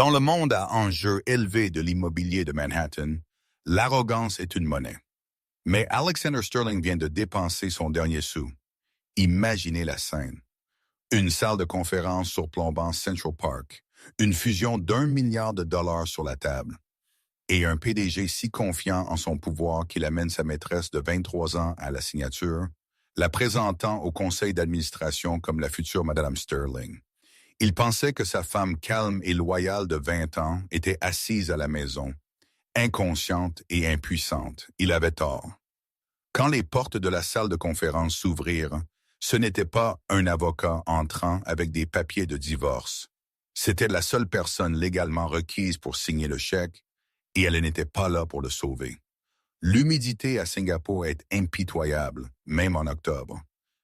Dans le monde à enjeux élevés de l'immobilier de Manhattan, l'arrogance est une monnaie. Mais Alexander Sterling vient de dépenser son dernier sou. Imaginez la scène. Une salle de conférence surplombant Central Park, une fusion d'1 milliard de dollars sur la table, et un PDG si confiant en son pouvoir qu'il amène sa maîtresse de 23 ans à la signature, la présentant au conseil d'administration comme la future Madame Sterling. Il pensait que sa femme calme et loyale de 20 ans était assise à la maison, inconsciente et impuissante. Il avait tort. Quand les portes de la salle de conférence s'ouvrirent, ce n'était pas un avocat entrant avec des papiers de divorce. C'était la seule personne légalement requise pour signer le chèque, et elle n'était pas là pour le sauver. L'humidité à Singapour est impitoyable, même en octobre.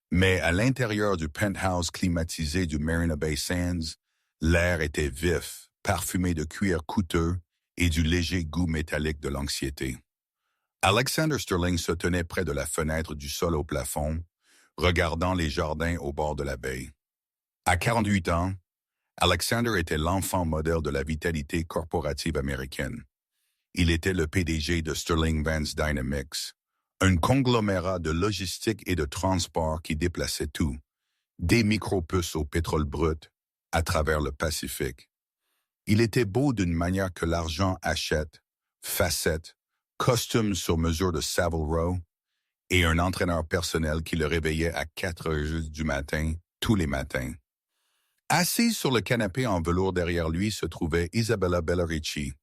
Mais à l'intérieur du penthouse climatisé du Marina Bay Sands, l'air était vif, parfumé de cuir coûteux et du léger goût métallique de l'anxiété. Alexander Sterling se tenait près de la fenêtre du sol au plafond, regardant les jardins au bord de la baie. À 48 ans, Alexander était l'enfant modèle de la vitalité corporative américaine. Il était le PDG de Sterling Vance Dynamics, un conglomérat de logistique et de transport qui déplaçait tout, des micropuces au pétrole brut, à travers le Pacifique. Il était beau d'une manière que l'argent achète, facettes, costumes sur mesure de Savile Row, et un entraîneur personnel qui le réveillait à 4 heures du matin, tous les matins. Assise sur le canapé en velours derrière lui se trouvait Isabella Bellarici.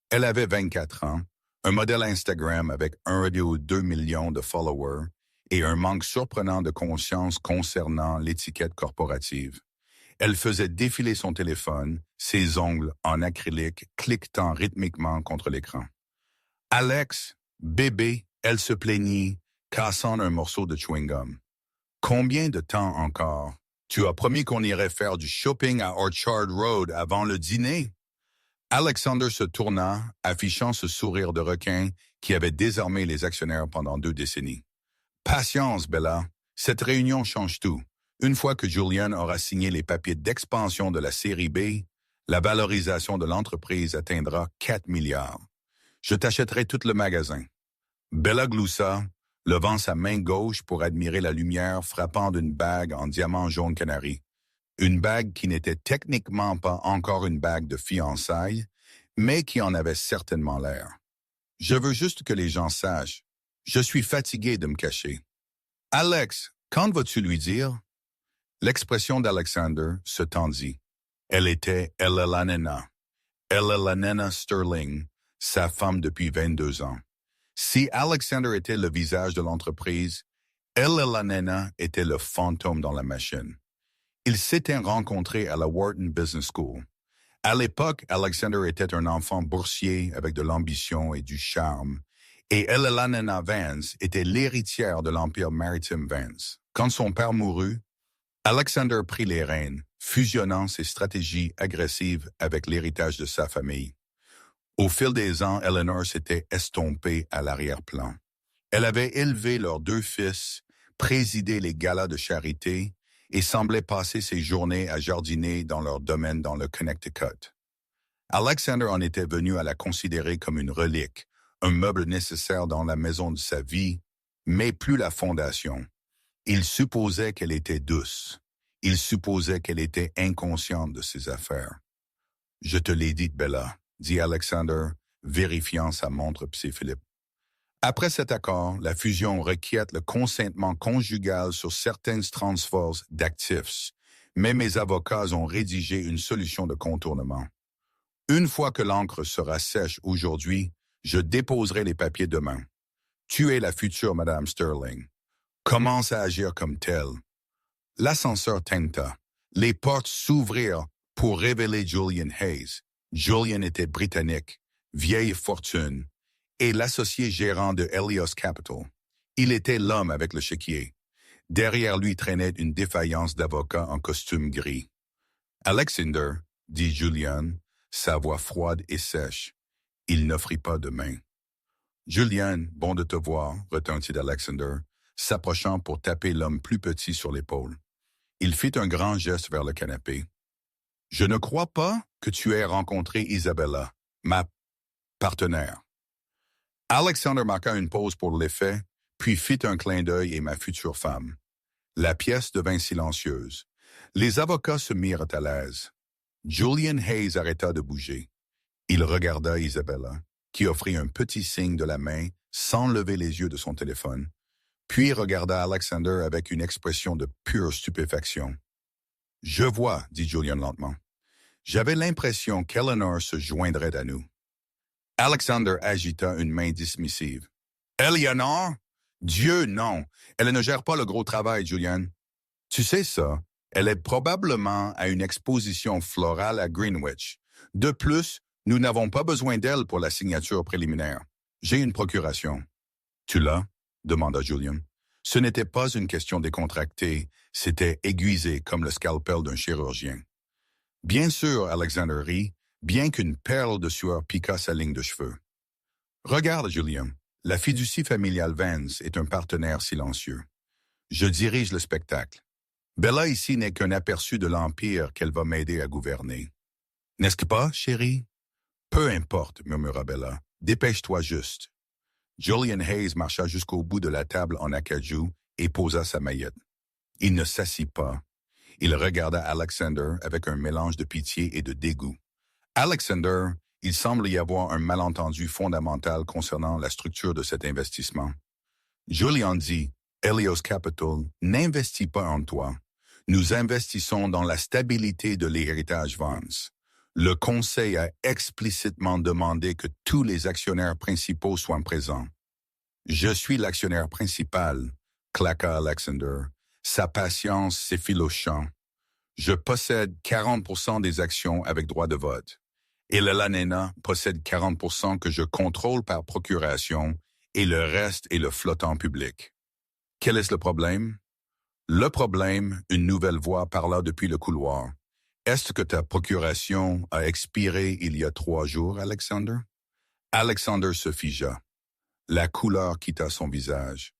Elle avait 24 ans, un modèle Instagram avec 1,2 million de followers et un manque surprenant de conscience concernant l'étiquette corporative. Elle faisait défiler son téléphone, ses ongles en acrylique cliquetant rythmiquement contre l'écran. Alex, bébé, elle se plaignit, cassant un morceau de chewing-gum. Combien de temps encore? Tu as promis qu'on irait faire du shopping à Orchard Road avant le dîner? Alexander se tourna, affichant ce sourire de requin qui avait désarmé les actionnaires pendant 2 décennies. Patience, Bella. Cette réunion change tout. Une fois que Julian aura signé les papiers d'expansion de la série B, la valorisation de l'entreprise atteindra 4 milliards. Je t'achèterai tout le magasin. Bella gloussa, levant sa main gauche pour admirer la lumière frappant d'une bague en diamant jaune canari. Une bague qui n'était techniquement pas encore une bague de fiançailles, mais qui en avait certainement l'air. Je veux juste que les gens sachent. Je suis fatigué de me cacher. Alex, quand vas-tu lui dire? L'expression d'Alexander se tendit. Elle était Ella Lanena Sterling, sa femme depuis 22 ans. Si Alexander était le visage de l'entreprise, Ella Lanena était le fantôme dans la machine. Ils s'étaient rencontrés à la Wharton Business School. À l'époque, Alexander était un enfant boursier avec de l'ambition et du charme, et Elelana Vance était l'héritière de l'Empire maritime Vance. Quand son père mourut, Alexander prit les rênes, fusionnant ses stratégies agressives avec l'héritage de sa famille. Au fil des ans, Eleanor s'était estompée à l'arrière-plan. Elle avait élevé leurs 2 fils, présidé les galas de charité, et semblait passer ses journées à jardiner dans leur domaine dans le Connecticut. Alexander en était venu à la considérer comme une relique, un meuble nécessaire dans la maison de sa vie, mais plus la fondation. Il supposait qu'elle était douce. Il supposait qu'elle était inconsciente de ses affaires. « Je te l'ai dit, Bella », dit Alexander, vérifiant sa montre Psy-Philippe. Après cet accord, la fusion requiert le consentement conjugal sur certains transferts d'actifs, mais mes avocats ont rédigé une solution de contournement. Une fois que l'encre sera sèche aujourd'hui, je déposerai les papiers demain. Tu es la future Madame Sterling. Commence à agir comme telle. L'ascenseur tinta. Les portes s'ouvrirent pour révéler Julian Hayes. Julian était britannique, vieille fortune, et l'associé gérant de Helios Capital. Il était l'homme avec le chéquier. Derrière lui traînait une défaillance d'avocat en costume gris. « Alexander, » dit Julian, sa voix froide et sèche. Il n'offrit pas de main. « Julian, bon de te voir, » retentit Alexander, s'approchant pour taper l'homme plus petit sur l'épaule. Il fit un grand geste vers le canapé. Je ne crois pas que tu aies rencontré Isabella, ma partenaire. Alexander marqua une pause pour l'effet, puis fit un clin d'œil et ma future femme. La pièce devint silencieuse. Les avocats se mirent à l'aise. Julian Hayes arrêta de bouger. Il regarda Isabella, qui offrit un petit signe de la main sans lever les yeux de son téléphone, puis regarda Alexander avec une expression de pure stupéfaction. « Je vois, dit Julian lentement. J'avais l'impression qu'Eleanor se joindrait à nous. » Alexander agita une main dismissive. « Eleanor? Dieu, non. Elle ne gère pas le gros travail, Julian. Tu sais ça, elle est probablement à une exposition florale à Greenwich. De plus, nous n'avons pas besoin d'elle pour la signature préliminaire. J'ai une procuration. »« Tu l'as? » demanda Julian. Ce n'était pas une question décontractée, c'était aiguisé comme le scalpel d'un chirurgien. Bien sûr, Alexander rit, bien qu'une perle de sueur piqua sa ligne de cheveux. « Regarde, Julian, la fiducie familiale Vance est un partenaire silencieux. Je dirige le spectacle. Bella ici n'est qu'un aperçu de l'empire qu'elle va m'aider à gouverner. N'est-ce pas, chérie? Peu importe, murmura Bella. Dépêche-toi juste. » Julian Hayes marcha jusqu'au bout de la table en acajou et posa sa maillette. Il ne s'assit pas. Il regarda Alexander avec un mélange de pitié et de dégoût. Alexander, il semble y avoir un malentendu fondamental concernant la structure de cet investissement. Julian dit, Helios Capital n'investit pas en toi. Nous investissons dans la stabilité de l'héritage Vance. Le conseil a explicitement demandé que tous les actionnaires principaux soient présents. Je suis l'actionnaire principal, claqua Alexander. Sa patience s'effilochant. Je possède 40% des actions avec droit de vote. Et l'Elanena possède 40% que je contrôle par procuration et le reste est le flottant public. Quel est le problème? Le problème, une nouvelle voix parla depuis le couloir. Est-ce que ta procuration a expiré il y a 3 jours, Alexander? Alexander se figea. La couleur quitta son visage.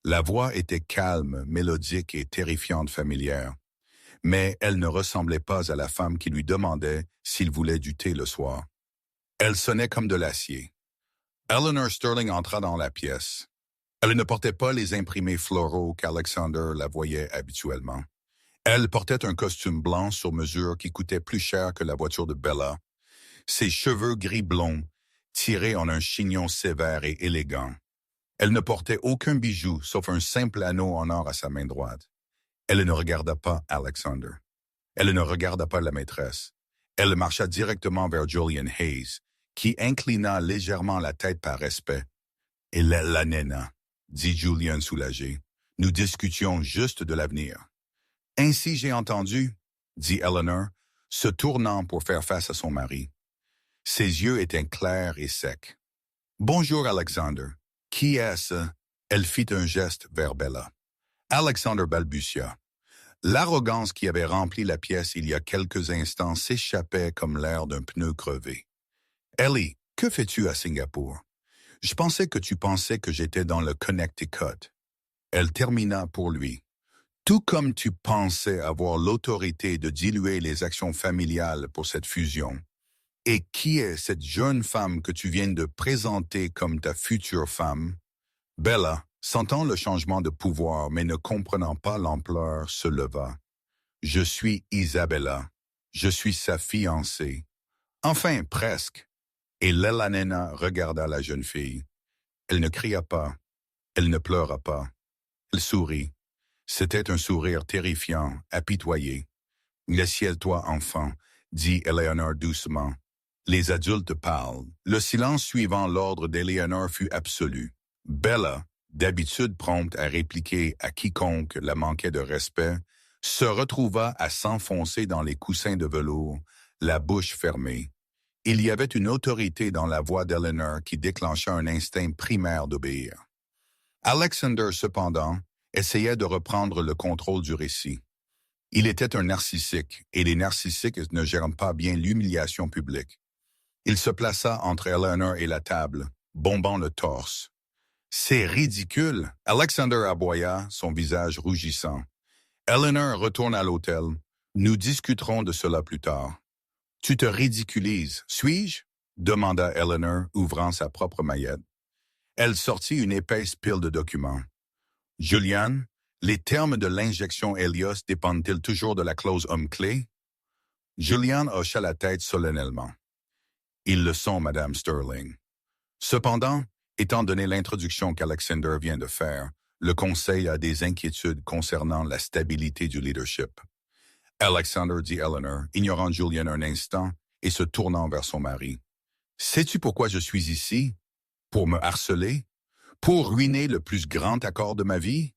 La voix était calme, mélodique et terrifiante familière. Mais elle ne ressemblait pas à la femme qui lui demandait s'il voulait du thé le soir. Elle sonnait comme de l'acier. Eleanor Sterling entra dans la pièce. Elle ne portait pas les imprimés floraux qu'Alexander la voyait habituellement. Elle portait un costume blanc sur mesure qui coûtait plus cher que la voiture de Bella. Ses cheveux gris blonds, tirés en un chignon sévère et élégant. Elle ne portait aucun bijou sauf un simple anneau en or à sa main droite. Elle ne regarda pas Alexander. Elle ne regarda pas la maîtresse. Elle marcha directement vers Julian Hayes, qui inclina légèrement la tête par respect. « Et la nena », dit Julian soulagé. « Nous discutions juste de l'avenir. »« Ainsi j'ai entendu, » dit Eleanor, se tournant pour faire face à son mari. Ses yeux étaient clairs et secs. « Bonjour, Alexander. Qui est-ce? » Elle fit un geste vers Bella. Alexander balbutia. L'arrogance qui avait rempli la pièce il y a quelques instants s'échappait comme l'air d'un pneu crevé. « Ellie, que fais-tu à Singapour? Je pensais que j'étais dans le Connecticut. » Elle termina pour lui. « Tout comme tu pensais avoir l'autorité de diluer les actions familiales pour cette fusion. Et qui est cette jeune femme que tu viens de présenter comme ta future femme? » Bella, sentant le changement de pouvoir mais ne comprenant pas l'ampleur, se leva. « Je suis Isabella. Je suis sa fiancée. »« Enfin, presque. » Et l'Elanena regarda la jeune fille. Elle ne cria pas. Elle ne pleura pas. Elle sourit. C'était un sourire terrifiant, apitoyé. « Assieds-toi, enfant, » dit Eleanor doucement. Les adultes parlent. Le silence suivant l'ordre d'Eleanor fut absolu. Bella, d'habitude prompte à répliquer à quiconque la manquait de respect, se retrouva à s'enfoncer dans les coussins de velours, la bouche fermée. Il y avait une autorité dans la voix d'Eleanor qui déclencha un instinct primaire d'obéir. Alexander, cependant, essayait de reprendre le contrôle du récit. Il était un narcissique, et les narcissiques ne gèrent pas bien l'humiliation publique. Il se plaça entre Eleanor et la table, bombant le torse. « C'est ridicule !» Alexander aboya, son visage rougissant. « Eleanor retourne à l'hôtel. Nous discuterons de cela plus tard. » Tu te ridiculises, suis-je? Demanda Eleanor, ouvrant sa propre maillette. Elle sortit une épaisse pile de documents. Julian, les termes de l'injection Helios dépendent-ils toujours de la clause homme-clé? Julian hocha la tête solennellement. Ils le sont, Madame Sterling. Cependant, étant donné l'introduction qu'Alexander vient de faire, le Conseil a des inquiétudes concernant la stabilité du leadership. Alexander dit Eleanor, ignorant Julian un instant et se tournant vers son mari. Sais-tu pourquoi je suis ici? Pour me harceler? Pour ruiner le plus grand accord de ma vie?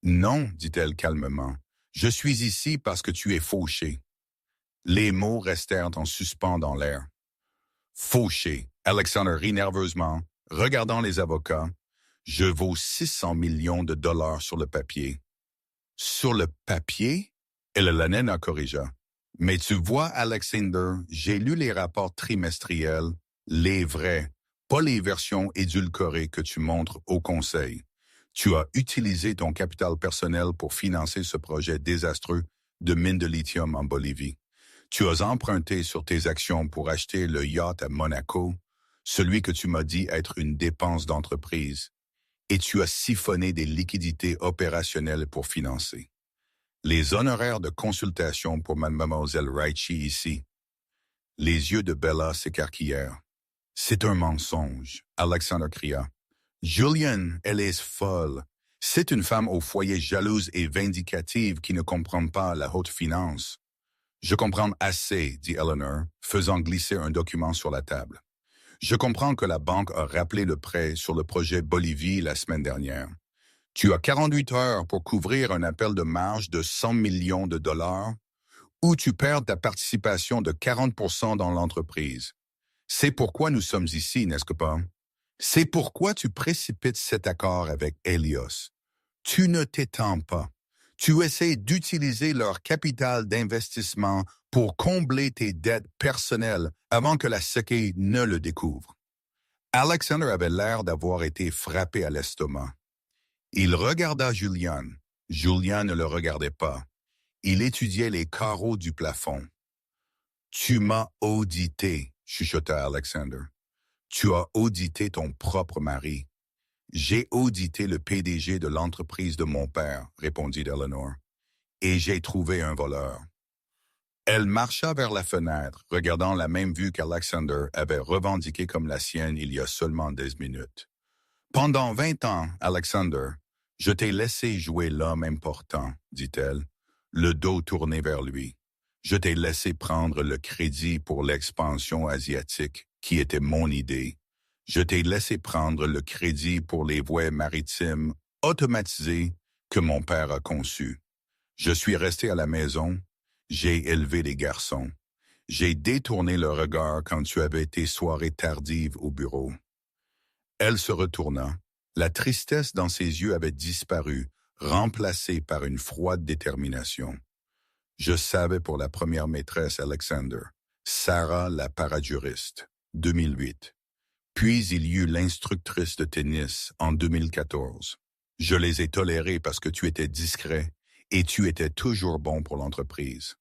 Non, dit-elle calmement. Je suis ici parce que tu es fauché. Les mots restèrent en suspens dans l'air. Fauché. Alexander rit nerveusement, regardant les avocats. Je vaux 600 millions de dollars sur le papier. Sur le papier? Eleanor corrigea. Mais tu vois, Alexander, j'ai lu les rapports trimestriels, les vrais, pas les versions édulcorées que tu montres au Conseil. Tu as utilisé ton capital personnel pour financer ce projet désastreux de mine de lithium en Bolivie. Tu as emprunté sur tes actions pour acheter le yacht à Monaco, celui que tu m'as dit être une dépense d'entreprise, et tu as siphonné des liquidités opérationnelles pour financer. Les honoraires de consultation pour Mademoiselle Raichi ici. Les yeux de Bella s'écarquillèrent. C'est un mensonge, Alexander cria. Julian, elle est folle. C'est une femme au foyer jalouse et vindicative qui ne comprend pas la haute finance. Je comprends assez, dit Eleanor, faisant glisser un document sur la table. Je comprends que la banque a rappelé le prêt sur le projet Bolivie la semaine dernière. Tu as 48 heures pour couvrir un appel de marge de 100 millions de dollars ou tu perds ta participation de 40% dans l'entreprise. C'est pourquoi nous sommes ici, n'est-ce pas? C'est pourquoi tu précipites cet accord avec Helios. Tu ne t'étends pas. Tu essaies d'utiliser leur capital d'investissement pour combler tes dettes personnelles avant que la SEC ne le découvre. Alexander avait l'air d'avoir été frappé à l'estomac. Il regarda Julian. Julian ne le regardait pas. Il étudiait les carreaux du plafond. « Tu m'as audité », chuchota Alexander. « Tu as audité ton propre mari. »« J'ai audité le PDG de l'entreprise de mon père, » répondit Eleanor. « Et j'ai trouvé un voleur. » Elle marcha vers la fenêtre, regardant la même vue qu'Alexander avait revendiquée comme la sienne il y a seulement 10 minutes. « Pendant 20 ans, Alexander, je t'ai laissé jouer l'homme important, dit-elle, le dos tourné vers lui. Je t'ai laissé prendre le crédit pour l'expansion asiatique, qui était mon idée. Je t'ai laissé prendre le crédit pour les voies maritimes automatisées que mon père a conçues. Je suis resté à la maison, j'ai élevé les garçons. J'ai détourné le regard quand tu avais tes soirées tardives au bureau. » Elle se retourna. La tristesse dans ses yeux avait disparu, remplacée par une froide détermination. Je savais pour la première maîtresse Alexander, Sarah la parajuriste, 2008. Puis il y eut l'instructrice de tennis en 2014. Je les ai tolérés parce que tu étais discret et tu étais toujours bon pour l'entreprise.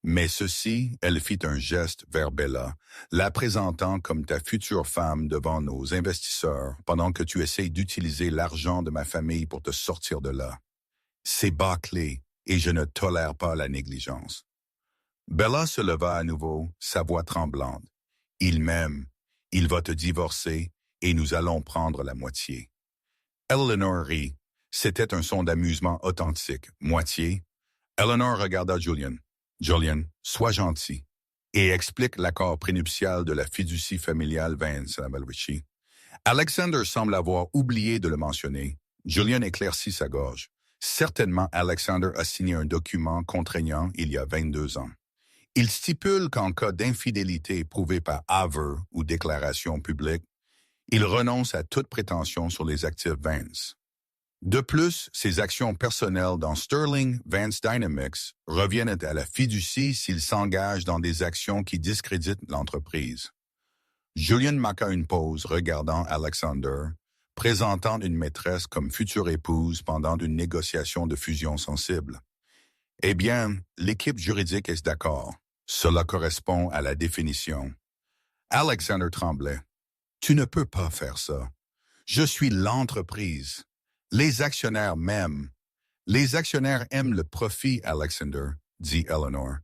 Mais ceci, elle fit un geste vers Bella, la présentant comme ta future femme devant nos investisseurs pendant que tu essayes d'utiliser l'argent de ma famille pour te sortir de là. C'est bâclé et je ne tolère pas la négligence. Bella se leva à nouveau, sa voix tremblante. Il m'aime, il va te divorcer et nous allons prendre la moitié. Eleanor rit. C'était un son d'amusement authentique. Moitié. Eleanor regarda Julian. Julian, sois gentil et explique l'accord prénuptial de la fiducie familiale Vance à Malwichi. Alexander semble avoir oublié de le mentionner. Julian éclaircit sa gorge. Certainement, Alexander a signé un document contraignant il y a 22 ans. Il stipule qu'en cas d'infidélité prouvée par aveu ou déclaration publique, il renonce à toute prétention sur les actifs Vance. De plus, ses actions personnelles dans Sterling Vance Dynamics reviennent à la fiducie s'il s'engage dans des actions qui discréditent l'entreprise. Julian marqua une pause regardant Alexander, présentant une maîtresse comme future épouse pendant une négociation de fusion sensible. Eh bien, l'équipe juridique est d'accord. Cela correspond à la définition. Alexander tremblait. Tu ne peux pas faire ça. Je suis l'entreprise. Les actionnaires m'aiment. Les actionnaires aiment le profit, Alexander, dit Eleanor.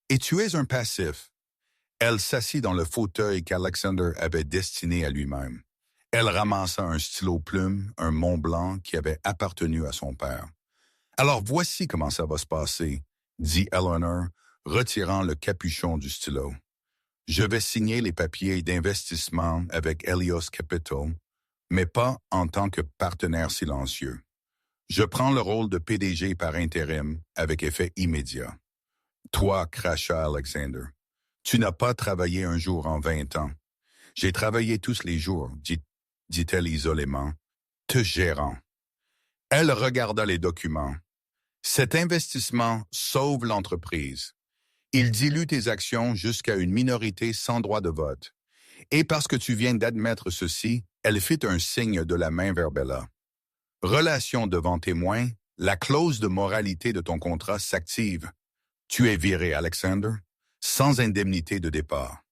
Et tu es un passif. Elle s'assit dans le fauteuil qu'Alexander avait destiné à lui-même. Elle ramassa un stylo plume, un Mont Blanc qui avait appartenu à son père. Alors voici comment ça va se passer, dit Eleanor, retirant le capuchon du stylo. Je vais signer les papiers d'investissement avec Helios Capital, mais pas en tant que partenaire silencieux. Je prends le rôle de PDG par intérim avec effet immédiat. Toi, cracha Alexander, tu n'as pas travaillé un jour en 20 ans. J'ai travaillé tous les jours, dit-elle isolément, te gérant. Elle regarda les documents. Cet investissement sauve l'entreprise. Il dilue tes actions jusqu'à une minorité sans droit de vote. Et parce que tu viens d'admettre ceci, elle fit un signe de la main vers Bella. Relation devant témoin, la clause de moralité de ton contrat s'active. Tu es viré, Alexander, sans indemnité de départ.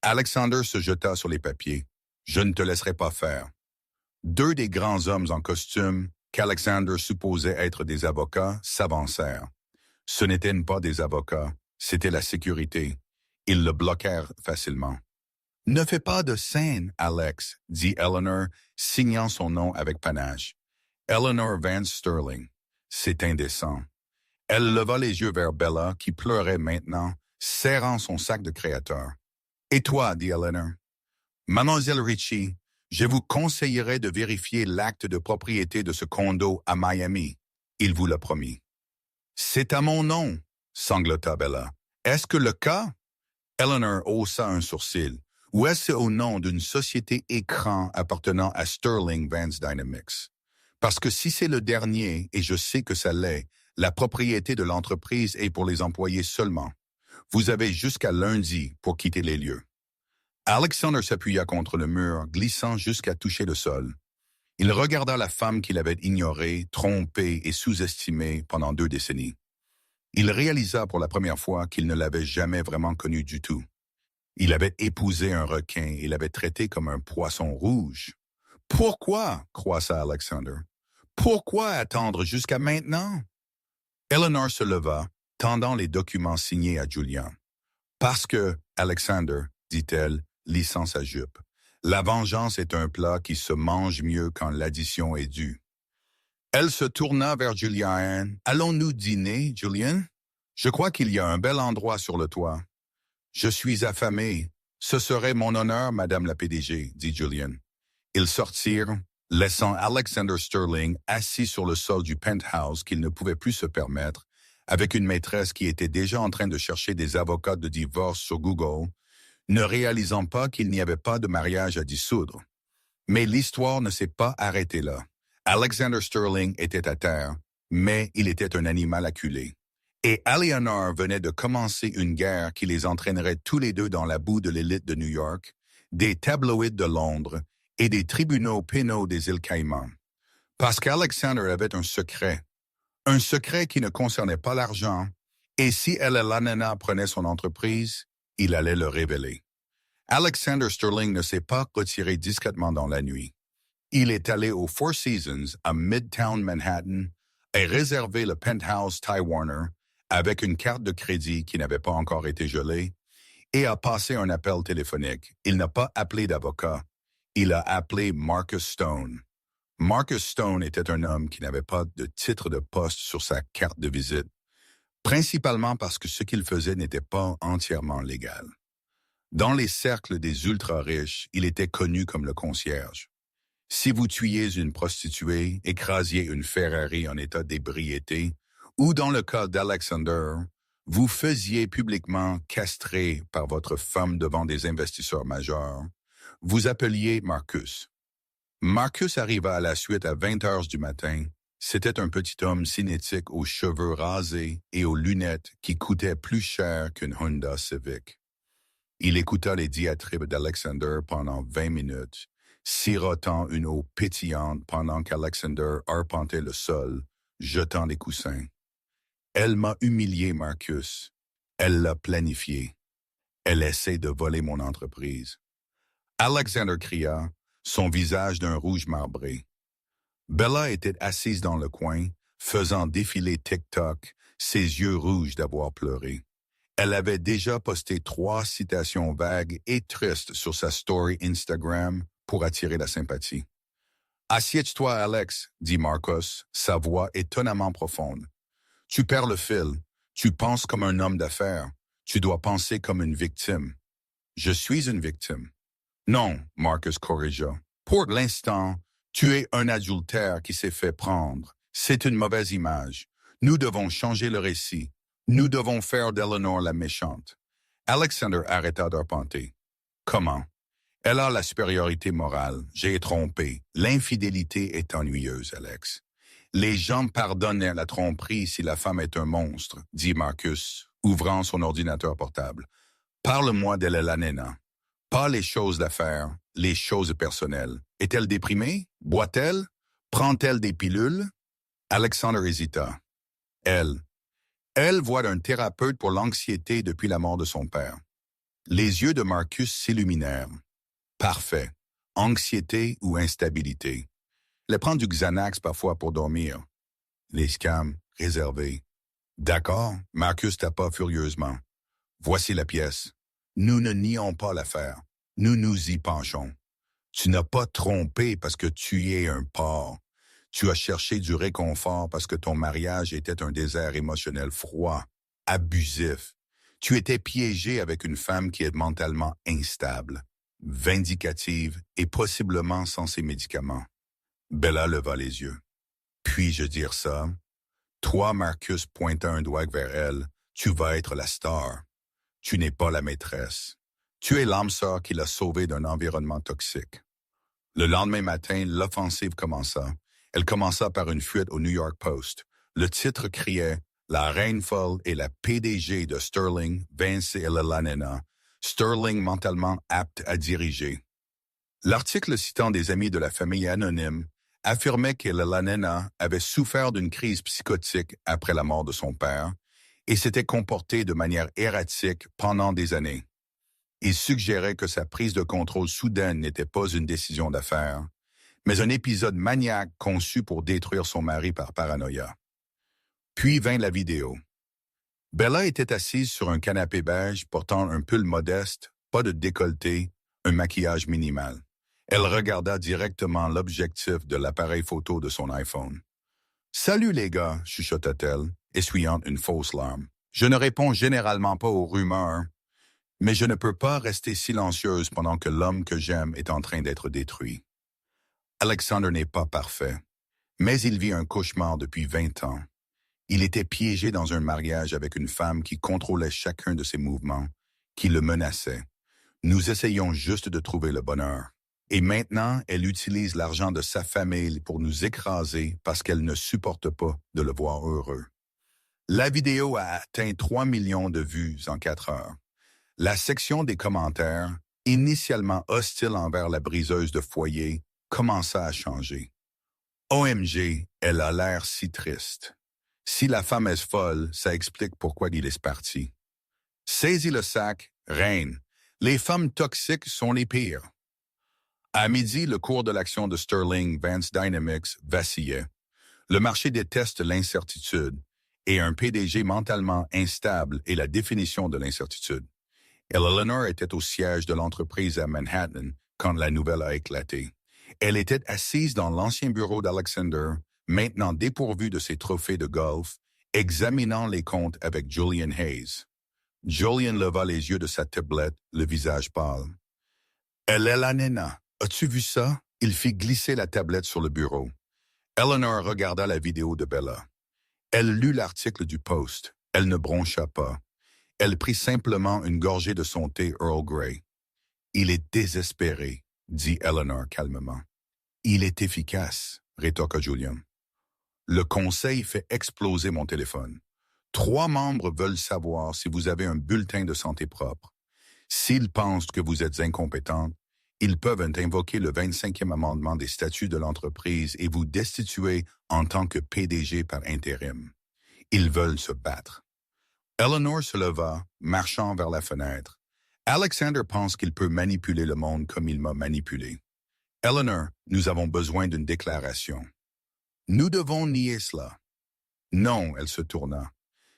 Alexander se jeta sur les papiers. Je ne te laisserai pas faire. Deux des grands hommes en costume, qu'Alexander supposait être des avocats, s'avancèrent. Ce n'étaient pas des avocats, c'était la sécurité. Ils le bloquèrent facilement. « Ne fais pas de scène, Alex, » dit Eleanor, signant son nom avec panache. Eleanor Vance Sterling. C'est indécent. Elle leva les yeux vers Bella, qui pleurait maintenant, serrant son sac de créateur. « Et toi, » dit Eleanor. « Mademoiselle Ritchie, je vous conseillerais de vérifier l'acte de propriété de ce condo à Miami. » Il vous l'a promis. « C'est à mon nom, » sanglota Bella. « Est-ce que le cas? » Eleanor haussa un sourcil. « Ou est-ce au nom d'une société écran appartenant à Sterling Vance Dynamics? Parce que si c'est le dernier, et je sais que ça l'est, la propriété de l'entreprise est pour les employés seulement. Vous avez jusqu'à lundi pour quitter les lieux. » Alexander s'appuya contre le mur, glissant jusqu'à toucher le sol. Il regarda la femme qu'il avait ignorée, trompée et sous-estimée pendant 2 décennies. Il réalisa pour la première fois qu'il ne l'avait jamais vraiment connue du tout. Il avait épousé un requin et l'avait traité comme un poisson rouge. « Pourquoi? » croissa Alexander. « Pourquoi attendre jusqu'à maintenant? » Eleanor se leva, tendant les documents signés à Julian. « Parce que, Alexander, dit-elle, lissant sa jupe, la vengeance est un plat qui se mange mieux quand l'addition est due. » Elle se tourna vers Julian. « Allons-nous dîner, Julian? Je crois qu'il y a un bel endroit sur le toit. »« Je suis affamé. Ce serait mon honneur, Madame la PDG, » dit Julian. Ils sortirent, laissant Alexander Sterling assis sur le sol du penthouse qu'il ne pouvait plus se permettre, avec une maîtresse qui était déjà en train de chercher des avocats de divorce sur Google, ne réalisant pas qu'il n'y avait pas de mariage à dissoudre. Mais l'histoire ne s'est pas arrêtée là. Alexander Sterling était à terre, mais il était un animal acculé. Et Eleanor venait de commencer une guerre qui les entraînerait tous les deux dans la boue de l'élite de New York, des tabloïds de Londres et des tribunaux pénaux des îles Caïmans. Parce qu'Alexander avait un secret qui ne concernait pas l'argent, et si Elena prenait son entreprise, il allait le révéler. Alexander Sterling ne s'est pas retiré discrètement dans la nuit. Il est allé au Four Seasons à Midtown Manhattan et réservé le penthouse Ty Warner avec une carte de crédit qui n'avait pas encore été gelée et a passé un appel téléphonique. Il n'a pas appelé d'avocat. Il a appelé Marcus Stone. Marcus Stone était un homme qui n'avait pas de titre de poste sur sa carte de visite, principalement parce que ce qu'il faisait n'était pas entièrement légal. Dans les cercles des ultra-riches, il était connu comme le concierge. Si vous tuiez une prostituée, écrasiez une Ferrari en état d'ébriété, ou dans le cas d'Alexander, vous faisiez publiquement castrer par votre femme devant des investisseurs majeurs, vous appeliez Marcus. Marcus arriva à la suite à 20 heures du matin. C'était un petit homme cinétique aux cheveux rasés et aux lunettes qui coûtaient plus cher qu'une Honda Civic. Il écouta les diatribes d'Alexander pendant 20 minutes, sirotant une eau pétillante pendant qu'Alexander arpentait le sol, jetant des coussins. « Elle m'a humilié, Marcus. Elle l'a planifié. Elle essaie de voler mon entreprise. Alexander cria, son visage d'un rouge marbré. Bella était assise dans le coin, faisant défiler TikTok, ses yeux rouges d'avoir pleuré. Elle avait déjà posté 3 citations vagues et tristes sur sa story Instagram pour attirer la sympathie. « Assieds-toi, Alex, » dit Marcus, sa voix étonnamment profonde. « Tu perds le fil. Tu penses comme un homme d'affaires. Tu dois penser comme une victime. »« Je suis une victime. »« Non, » Marcus corrigea. « Pour l'instant, tu es un adultère qui s'est fait prendre. C'est une mauvaise image. Nous devons changer le récit. Nous devons faire d'Eleanor la méchante. » Alexander arrêta d'arpenter. « Comment? Elle a la supériorité morale. J'ai trompé. L'infidélité est ennuyeuse, Alex. Les gens pardonnent la tromperie si la femme est un monstre, dit Marcus, ouvrant son ordinateur portable. Parle-moi d'elle la nena. Pas les choses d'affaires, les choses personnelles. Est-elle déprimée? Boit-elle? Prend-elle des pilules? Alexander hésita. Elle voit un thérapeute pour l'anxiété depuis la mort de son père. Les yeux de Marcus s'illuminèrent. Parfait. Anxiété ou instabilité. Elle prend du Xanax parfois pour dormir. Les scams, réservés. D'accord, Marcus tapa furieusement. Voici la pièce. Nous ne nions pas l'affaire. Nous nous y penchons. Tu n'as pas trompé parce que tu es un porc. Tu as cherché du réconfort parce que ton mariage était un désert émotionnel froid, abusif. Tu étais piégé avec une femme qui est mentalement instable, vindicative et possiblement sans ses médicaments. Bella leva les yeux. Puis-je dire ça? Toi, Marcus, pointa un doigt vers elle, tu vas être la star. Tu n'es pas la maîtresse. Tu es l'âme sœur qui l'a sauvée d'un environnement toxique. Le lendemain matin, l'offensive commença. Elle commença par une fuite au New York Post. Le titre criait « La reine folle et la PDG de Sterling, Vince et Lanena. Sterling mentalement apte à diriger. » L'article citant des amis de la famille anonyme affirmait que Lanena avait souffert d'une crise psychotique après la mort de son père et s'était comportée de manière erratique pendant des années. Il suggérait que sa prise de contrôle soudaine n'était pas une décision d'affaires, mais un épisode maniaque conçu pour détruire son mari par paranoïa. Puis vint la vidéo. Bella était assise sur un canapé beige portant un pull modeste, pas de décolleté, un maquillage minimal. Elle regarda directement l'objectif de l'appareil photo de son iPhone. « Salut les gars », chuchota-t-elle, essuyant une fausse larme. « Je ne réponds généralement pas aux rumeurs, mais je ne peux pas rester silencieuse pendant que l'homme que j'aime est en train d'être détruit. » Alexander n'est pas parfait, mais il vit un cauchemar depuis 20 ans. Il était piégé dans un mariage avec une femme qui contrôlait chacun de ses mouvements, qui le menaçait. Nous essayons juste de trouver le bonheur. Et maintenant, elle utilise l'argent de sa famille pour nous écraser parce qu'elle ne supporte pas de le voir heureux. La vidéo a atteint 3 millions de vues en 4 heures. La section des commentaires, initialement hostile envers la briseuse de foyer, commença à changer. OMG, elle a l'air si triste. Si la femme est folle, ça explique pourquoi il est parti. Saisis le sac, reine. Les femmes toxiques sont les pires. À midi, le cours de l'action de Sterling Vance Dynamics vacillait. Le marché déteste l'incertitude, et un PDG mentalement instable est la définition de l'incertitude. Eleanor était au siège de l'entreprise à Manhattan quand la nouvelle a éclaté. Elle était assise dans l'ancien bureau d'Alexander, maintenant dépourvue de ses trophées de golf, examinant les comptes avec Julian Hayes. Julian leva les yeux de sa tablette, le visage pâle. « Elle est la nena. As-tu vu ça? » Il fit glisser la tablette sur le bureau. Eleanor regarda la vidéo de Bella. Elle lut l'article du Post. Elle ne broncha pas. Elle prit simplement une gorgée de son thé Earl Grey. « Il est désespéré, » dit Eleanor calmement. « Il est efficace, » rétorqua Julian. « Le conseil fait exploser mon téléphone. 3 membres veulent savoir si vous avez un bulletin de santé propre. S'ils pensent que vous êtes incompétente, ils peuvent invoquer le 25e amendement des statuts de l'entreprise et vous destituer en tant que PDG par intérim. Ils veulent se battre. Eleanor se leva, marchant vers la fenêtre. Alexander pense qu'il peut manipuler le monde comme il m'a manipulé. Eleanor, nous avons besoin d'une déclaration. Nous devons nier cela. Non, elle se tourna.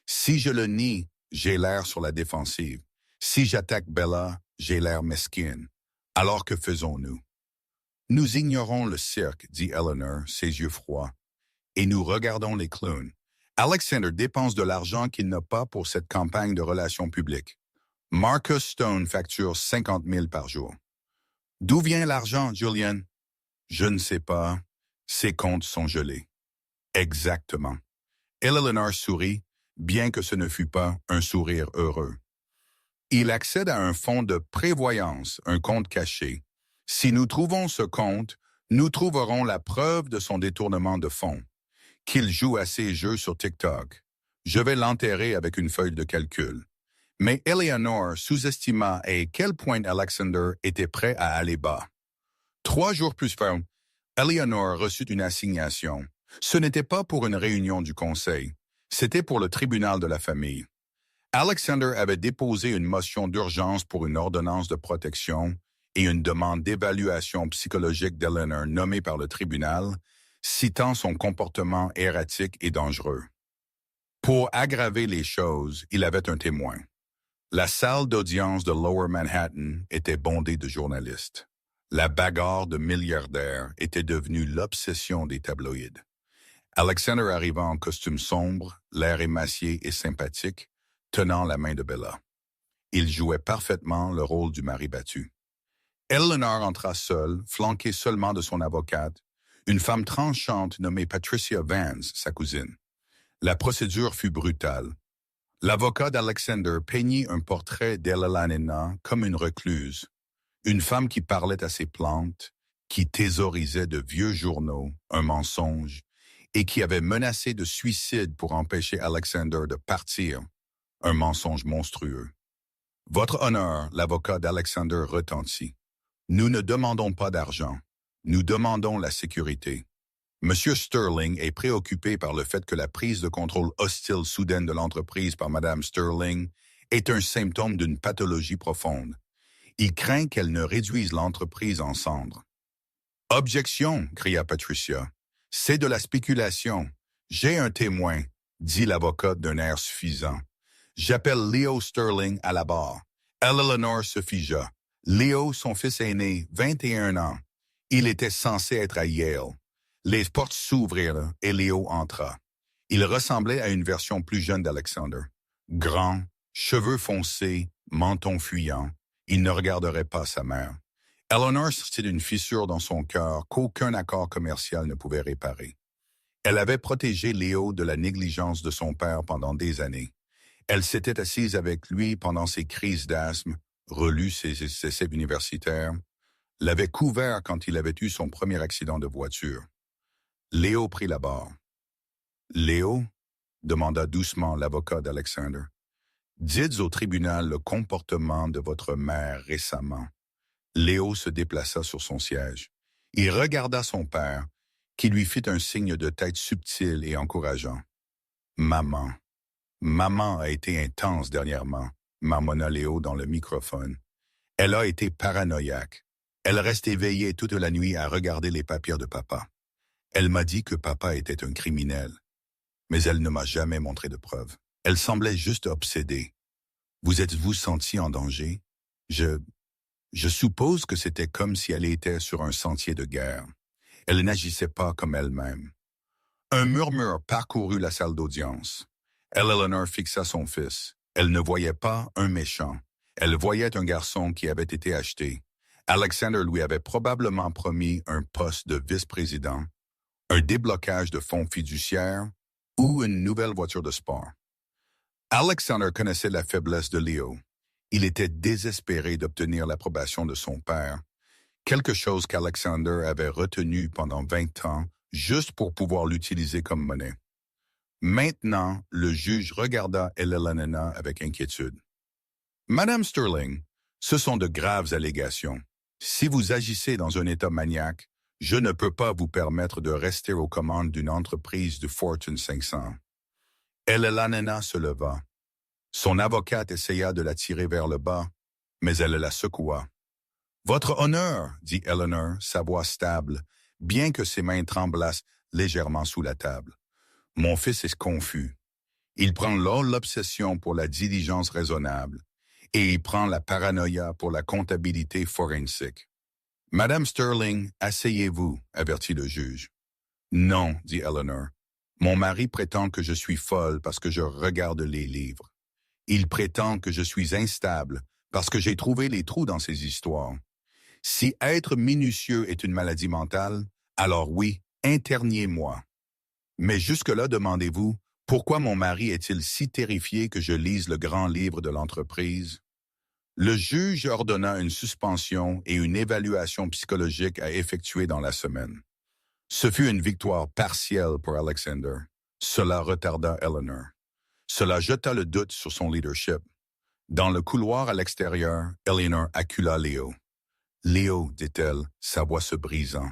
Si je le nie, j'ai l'air sur la défensive. Si j'attaque Bella, j'ai l'air mesquine. Alors que faisons-nous? Nous ignorons le cirque, dit Eleanor, ses yeux froids, et nous regardons les clowns. Alexander dépense de l'argent qu'il n'a pas pour cette campagne de relations publiques. Marcus Stone facture 50 000 par jour. D'où vient l'argent, Julian? Je ne sais pas. Ses comptes sont gelés. Exactement. Eleanor sourit, bien que ce ne fût pas un sourire heureux. Il accède à un fonds de prévoyance, un compte caché. Si nous trouvons ce compte, nous trouverons la preuve de son détournement de fonds. Qu'il joue à ses jeux sur TikTok. Je vais l'enterrer avec une feuille de calcul. Mais Eleanor sous-estima à quel point Alexander était prêt à aller bas. 3 jours plus tard, Eleanor reçut une assignation. Ce n'était pas pour une réunion du conseil, c'était pour le tribunal de la famille. Alexander avait déposé une motion d'urgence pour une ordonnance de protection et une demande d'évaluation psychologique d'Eleanor nommée par le tribunal, citant son comportement erratique et dangereux. Pour aggraver les choses, il avait un témoin. La salle d'audience de Lower Manhattan était bondée de journalistes. La bagarre de milliardaires était devenue l'obsession des tabloïds. Alexander arriva en costume sombre, l'air émacié et sympathique, tenant la main de Bella. Il jouait parfaitement le rôle du mari battu. Eleanor entra seule, flanquée seulement de son avocate, une femme tranchante nommée Patricia Vance, sa cousine. La procédure fut brutale. L'avocat d'Alexander peignit un portrait d'Eleanor comme une recluse, une femme qui parlait à ses plantes, qui thésaurisait de vieux journaux, un mensonge, et qui avait menacé de suicide pour empêcher Alexander de partir, un mensonge monstrueux. Votre honneur, l'avocat d'Alexander retentit. Nous ne demandons pas d'argent. Nous demandons la sécurité. Monsieur Sterling est préoccupé par le fait que la prise de contrôle hostile soudaine de l'entreprise par Madame Sterling est un symptôme d'une pathologie profonde. Il craint qu'elle ne réduise l'entreprise en cendres. Objection, cria Patricia. C'est de la spéculation. J'ai un témoin, dit l'avocat d'un air suffisant. J'appelle Leo Sterling à la barre. Eleanor se figea. Leo, son fils aîné, 21 ans. Il était censé être à Yale. Les portes s'ouvrirent et Leo entra. Il ressemblait à une version plus jeune d'Alexander. Grand, cheveux foncés, menton fuyant, il ne regarderait pas sa mère. Eleanor sortit d'une fissure dans son cœur qu'aucun accord commercial ne pouvait réparer. Elle avait protégé Léo de la négligence de son père pendant des années. Elle s'était assise avec lui pendant ses crises d'asthme, relu ses essais universitaires, l'avait couvert quand il avait eu son premier accident de voiture. Léo prit la barre. « Léo ?» demanda doucement l'avocat d'Alexander. « Dites au tribunal le comportement de votre mère récemment. » Léo se déplaça sur son siège. Il regarda son père, qui lui fit un signe de tête subtil et encourageant. « Maman. Maman a été intense dernièrement, » marmonna Léo dans le microphone. « Elle a été paranoïaque. Elle reste éveillée toute la nuit à regarder les papiers de papa. Elle m'a dit que papa était un criminel, mais elle ne m'a jamais montré de preuves. Elle semblait juste obsédée. Vous êtes-vous senti en danger? Je suppose que c'était comme si elle était sur un sentier de guerre. Elle n'agissait pas comme elle-même. » Un murmure parcourut la salle d'audience. Eleanor fixa son fils. Elle ne voyait pas un méchant. Elle voyait un garçon qui avait été acheté. Alexander lui avait probablement promis un poste de vice-président, un déblocage de fonds fiduciaires ou une nouvelle voiture de sport. Alexander connaissait la faiblesse de Leo. Il était désespéré d'obtenir l'approbation de son père, quelque chose qu'Alexander avait retenu pendant 20 ans juste pour pouvoir l'utiliser comme monnaie. Maintenant, le juge regarda Eleanor avec inquiétude. « Madame Sterling, ce sont de graves allégations. Si vous agissez dans un état maniaque, je ne peux pas vous permettre de rester aux commandes d'une entreprise de Fortune 500. » Eleanor se leva. Son avocate essaya de la tirer vers le bas, mais elle la secoua. « Votre honneur, dit Eleanor, sa voix stable, bien que ses mains tremblassent légèrement sous la table. Mon fils est confus. Il prend l'obsession pour la diligence raisonnable et il prend la paranoïa pour la comptabilité forensique. Madame Sterling, asseyez-vous, avertit le juge. Non, dit Eleanor. Mon mari prétend que je suis folle parce que je regarde les livres. Il prétend que je suis instable parce que j'ai trouvé les trous dans ces histoires. Si être minutieux est une maladie mentale, alors oui, interniez-moi. Mais jusque-là, demandez-vous, pourquoi mon mari est-il si terrifié que je lise le grand livre de l'entreprise? Le juge ordonna une suspension et une évaluation psychologique à effectuer dans la semaine. Ce fut une victoire partielle pour Alexander. Cela retarda Eleanor. Cela jeta le doute sur son leadership. Dans le couloir à l'extérieur, Eleanor accula Léo. « Léo, dit-elle, sa voix se brisant. »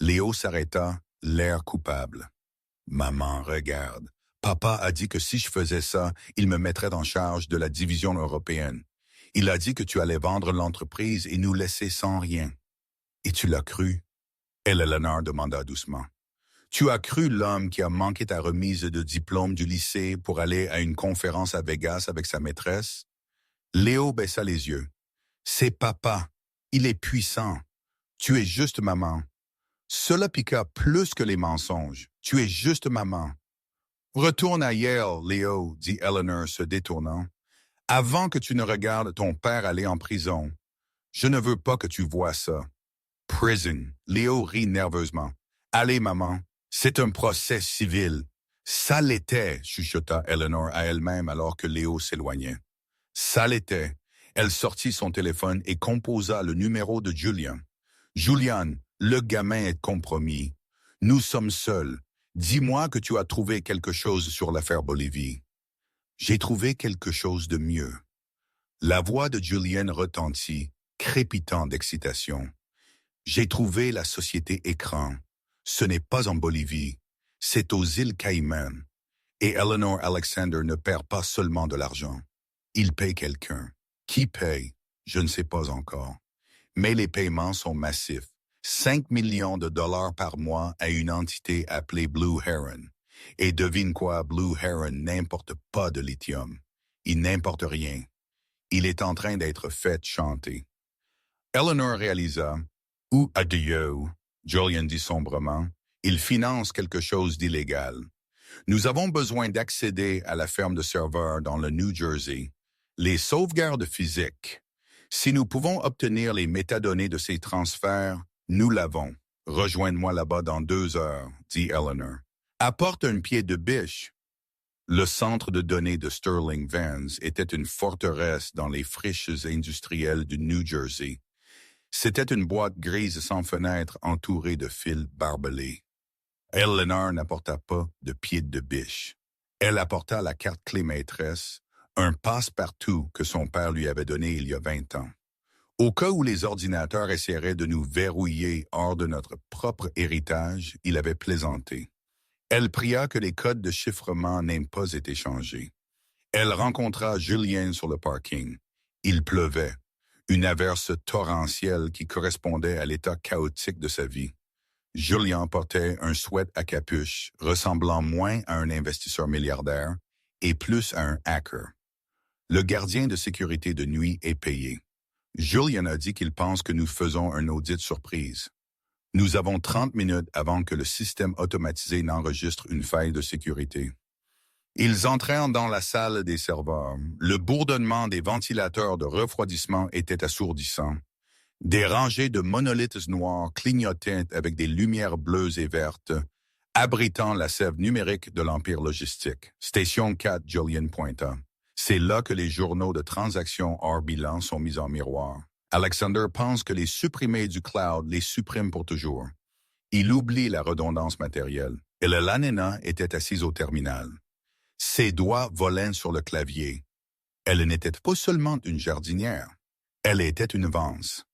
Léo s'arrêta, l'air coupable. « Maman, regarde. Papa a dit que si je faisais ça, il me mettrait en charge de la division européenne. Il a dit que tu allais vendre l'entreprise et nous laisser sans rien. » « Et tu l'as cru? » Eleanor demanda doucement. « Tu as cru l'homme qui a manqué ta remise de diplôme du lycée pour aller à une conférence à Vegas avec sa maîtresse? » Léo baissa les yeux. « C'est papa. Il est puissant. Tu es juste maman. Cela piqua plus que les mensonges. Tu es juste maman. »« Retourne à Yale, Léo, dit Eleanor se détournant. Avant que tu ne regardes ton père aller en prison. Je ne veux pas que tu vois ça. » Prison. Léo rit nerveusement. « Allez, maman, c'est un procès civil. »« Ça l'était, chuchota Eleanor à elle-même alors que Léo s'éloignait. « Ça l'était. » Elle sortit son téléphone et composa le numéro de Julian. « Julian, le gamin est compromis. Nous sommes seuls. Dis-moi que tu as trouvé quelque chose sur l'affaire Bolivie. »« J'ai trouvé quelque chose de mieux. » La voix de Julian retentit, crépitant d'excitation. « J'ai trouvé la société écran. Ce n'est pas en Bolivie. C'est aux îles Caïmans. Et Eleanor Alexander ne perd pas seulement de l'argent. Il paye quelqu'un. Qui paye? Je ne sais pas encore. Mais les paiements sont massifs. 5 millions de dollars par mois à une entité appelée Blue Heron. Et devine quoi, Blue Heron n'importe pas de lithium. Il n'importe rien. Il est en train d'être fait chanter. Eleanor réalisa, « Ou adieu, Julian dit sombrement, il finance quelque chose d'illégal. Nous avons besoin d'accéder à la ferme de serveurs dans le New Jersey. Les sauvegardes physiques. Si nous pouvons obtenir les métadonnées de ces transferts, nous l'avons. Rejoins-moi là-bas dans 2 heures, dit Eleanor. Apporte un pied de biche. » Le centre de données de Sterling Vance était une forteresse dans les friches industrielles du New Jersey. C'était une boîte grise sans fenêtre entourée de fils barbelés. Eleanor n'apporta pas de pied de biche. Elle apporta la carte clé maîtresse, un passe-partout que son père lui avait donné il y a 20 ans. Au cas où les ordinateurs essaieraient de nous verrouiller hors de notre propre héritage, il avait plaisanté. Elle pria que les codes de chiffrement n'aient pas été changés. Elle rencontra Julien sur le parking. Il pleuvait, une averse torrentielle qui correspondait à l'état chaotique de sa vie. Julien portait un sweat à capuche, ressemblant moins à un investisseur milliardaire et plus à un hacker. Le gardien de sécurité de nuit est payé. Julian a dit qu'il pense que nous faisons un audit surprise. Nous avons 30 minutes avant que le système automatisé n'enregistre une faille de sécurité. Ils entrèrent dans la salle des serveurs. Le bourdonnement des ventilateurs de refroidissement était assourdissant. Des rangées de monolithes noirs clignotaient avec des lumières bleues et vertes, abritant la sève numérique de l'empire logistique. Station 4, Julian pointa. C'est là que les journaux de transactions hors bilan sont mis en miroir. Alexander pense que les supprimés du cloud les suppriment pour toujours. Il oublie la redondance matérielle. Et le Lanena était assise au terminal. Ses doigts volaient sur le clavier. Elle n'était pas seulement une jardinière. Elle était une Vance.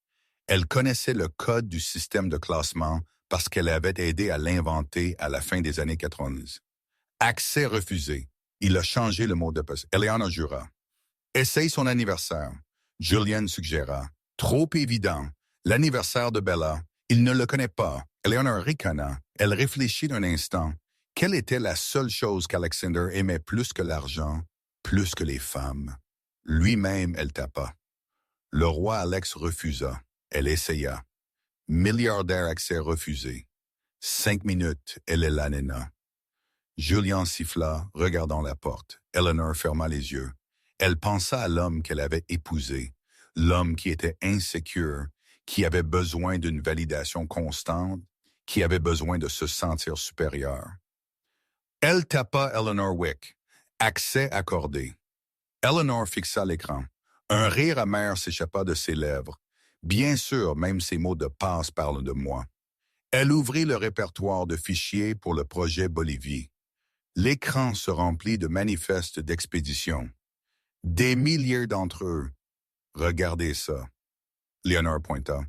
Elle connaissait le code du système de classement parce qu'elle avait aidé à l'inventer à la fin des années 90. Accès refusé. Il a changé le mot de passe. Eleanor jura. Essaye son anniversaire. Julian suggéra. Trop évident. L'anniversaire de Bella. Il ne le connaît pas. Eleanor ricana. Elle réfléchit un instant. Quelle était la seule chose qu'Alexander aimait plus que l'argent, plus que les femmes? Lui-même, elle tapa. Le roi Alex refusa. Elle essaya. Milliardaire accès refusé. 5 minutes, elle l'anena. Julian siffla, regardant la porte. Eleanor ferma les yeux. Elle pensa à l'homme qu'elle avait épousé, l'homme qui était insécure, qui avait besoin d'une validation constante, qui avait besoin de se sentir supérieur. Elle tapa Eleanor Wick. Accès accordé. Eleanor fixa l'écran. Un rire amer s'échappa de ses lèvres. Bien sûr, même ces mots de passe parlent de moi. Elle ouvrit le répertoire de fichiers pour le projet Bolivie. L'écran se remplit de manifestes d'expédition. Des milliers d'entre eux. Regardez ça. Léonard pointa.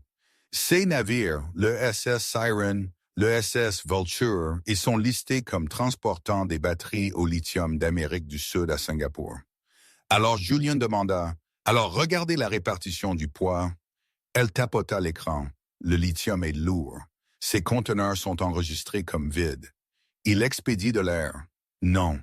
Ces navires, le SS Siren, le SS Vulture, ils sont listés comme transportant des batteries au lithium d'Amérique du Sud à Singapour. Alors Julian demanda, « Alors regardez la répartition du poids. » Elle tapota l'écran. Le lithium est lourd. Ces conteneurs sont enregistrés comme vides. Il expédie de l'air. Non.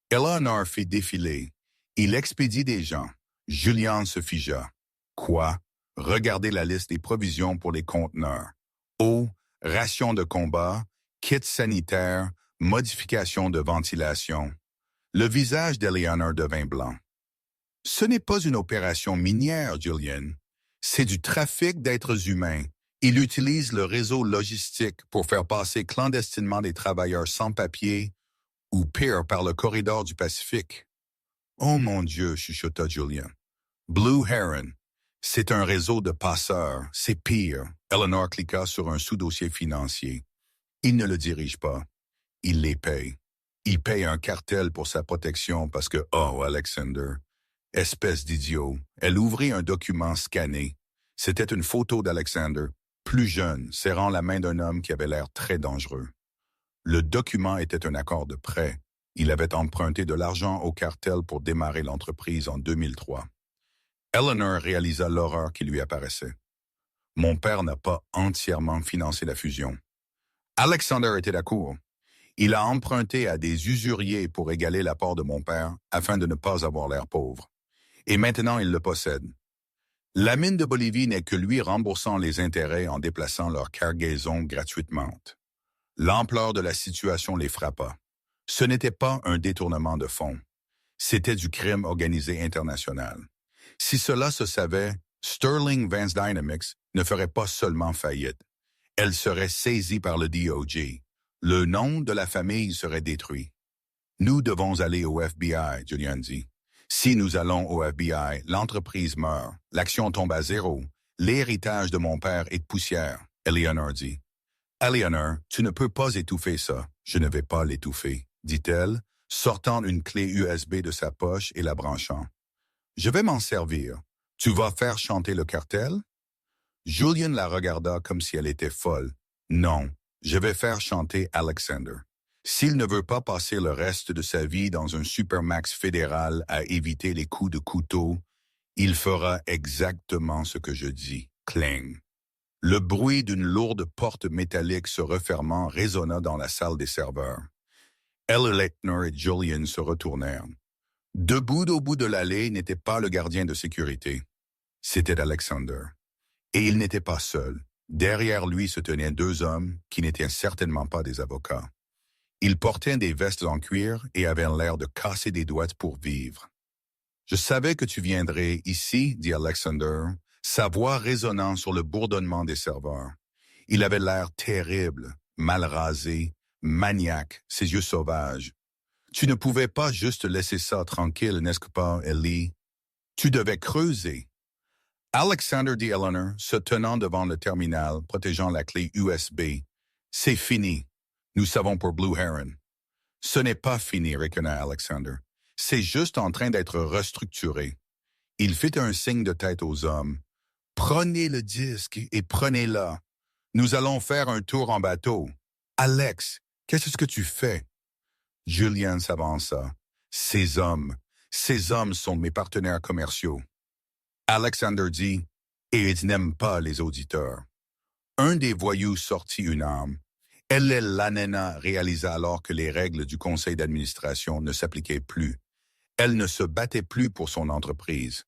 Eleanor fit défiler. Il expédie des gens. Julian se figea. Quoi? Regardez la liste des provisions pour les conteneurs. Eau, rations de combat, kits sanitaires, modifications de ventilation. Le visage d'Eleanor devint blanc. Ce n'est pas une opération minière, Julian. C'est du trafic d'êtres humains. Il utilise le réseau logistique pour faire passer clandestinement des travailleurs sans papier ou pire par le corridor du Pacifique. Oh mon Dieu, chuchota Julian. Blue Heron. C'est un réseau de passeurs. C'est pire. Eleanor cliqua sur un sous-dossier financier. Il ne le dirige pas. Il les paye. Il paye un cartel pour sa protection parce que, oh, Alexander, espèce d'idiot. Elle ouvrit un document scanné. C'était une photo d'Alexander, plus jeune, serrant la main d'un homme qui avait l'air très dangereux. Le document était un accord de prêt. Il avait emprunté de l'argent au cartel pour démarrer l'entreprise en 2003. Eleanor réalisa l'horreur qui lui apparaissait. Mon père n'a pas entièrement financé la fusion. Alexander était d'accord. Il a emprunté à des usuriers pour égaler l'apport de mon père afin de ne pas avoir l'air pauvre. Et maintenant, il le possède. La mine de Bolivie n'est que lui remboursant les intérêts en déplaçant leur cargaison gratuitement. L'ampleur de la situation les frappa. Ce n'était pas un détournement de fonds. C'était du crime organisé international. Si cela se savait, Sterling Vance Dynamics ne ferait pas seulement faillite. Elle serait saisie par le DOJ. Le nom de la famille serait détruit. Nous devons aller au FBI, Julian dit. Si nous allons au FBI, l'entreprise meurt, l'action tombe à zéro. L'héritage de mon père est de poussière, Eleanor dit. Eleanor, tu ne peux pas étouffer ça. Je ne vais pas l'étouffer, dit-elle, sortant une clé USB de sa poche et la branchant. Je vais m'en servir. Tu vas faire chanter le cartel? Julian la regarda comme si elle était folle. Non, je vais faire chanter Alexander. S'il ne veut pas passer le reste de sa vie dans un supermax fédéral à éviter les coups de couteau, il fera exactement ce que je dis. Cling. Le bruit d'une lourde porte métallique se refermant résonna dans la salle des serveurs. Eleanor et Julian se retournèrent. Debout au bout de l'allée n'était pas le gardien de sécurité. C'était Alexander. Et il n'était pas seul. Derrière lui se tenaient 2 hommes qui n'étaient certainement pas des avocats. Ils portaient des vestes en cuir et avaient l'air de casser des doigts pour vivre. « Je savais que tu viendrais ici, dit Alexander, sa voix résonnant sur le bourdonnement des serveurs. Il avait l'air terrible, mal rasé, maniaque, ses yeux sauvages. Tu ne pouvais pas juste laisser ça tranquille, n'est-ce pas, Ellie? Tu devais creuser. » Alexander dit Eleanor, se tenant devant le terminal, protégeant la clé USB. « C'est fini. Nous savons pour Blue Heron. » « Ce n'est pas fini, ricana Alexander. C'est juste en train d'être restructuré. » Il fit un signe de tête aux hommes. « Prenez le disque et prenez-le. Nous allons faire un tour en bateau. Alex, qu'est-ce que tu fais? » Julian s'avança. « Ces hommes, Ces hommes sont mes partenaires commerciaux. Alexander dit, et ils n'aiment pas les auditeurs. Un des voyous sortit une arme. Lanena réalisa alors que les règles du conseil d'administration ne s'appliquaient plus. Elle ne se battait plus pour son entreprise.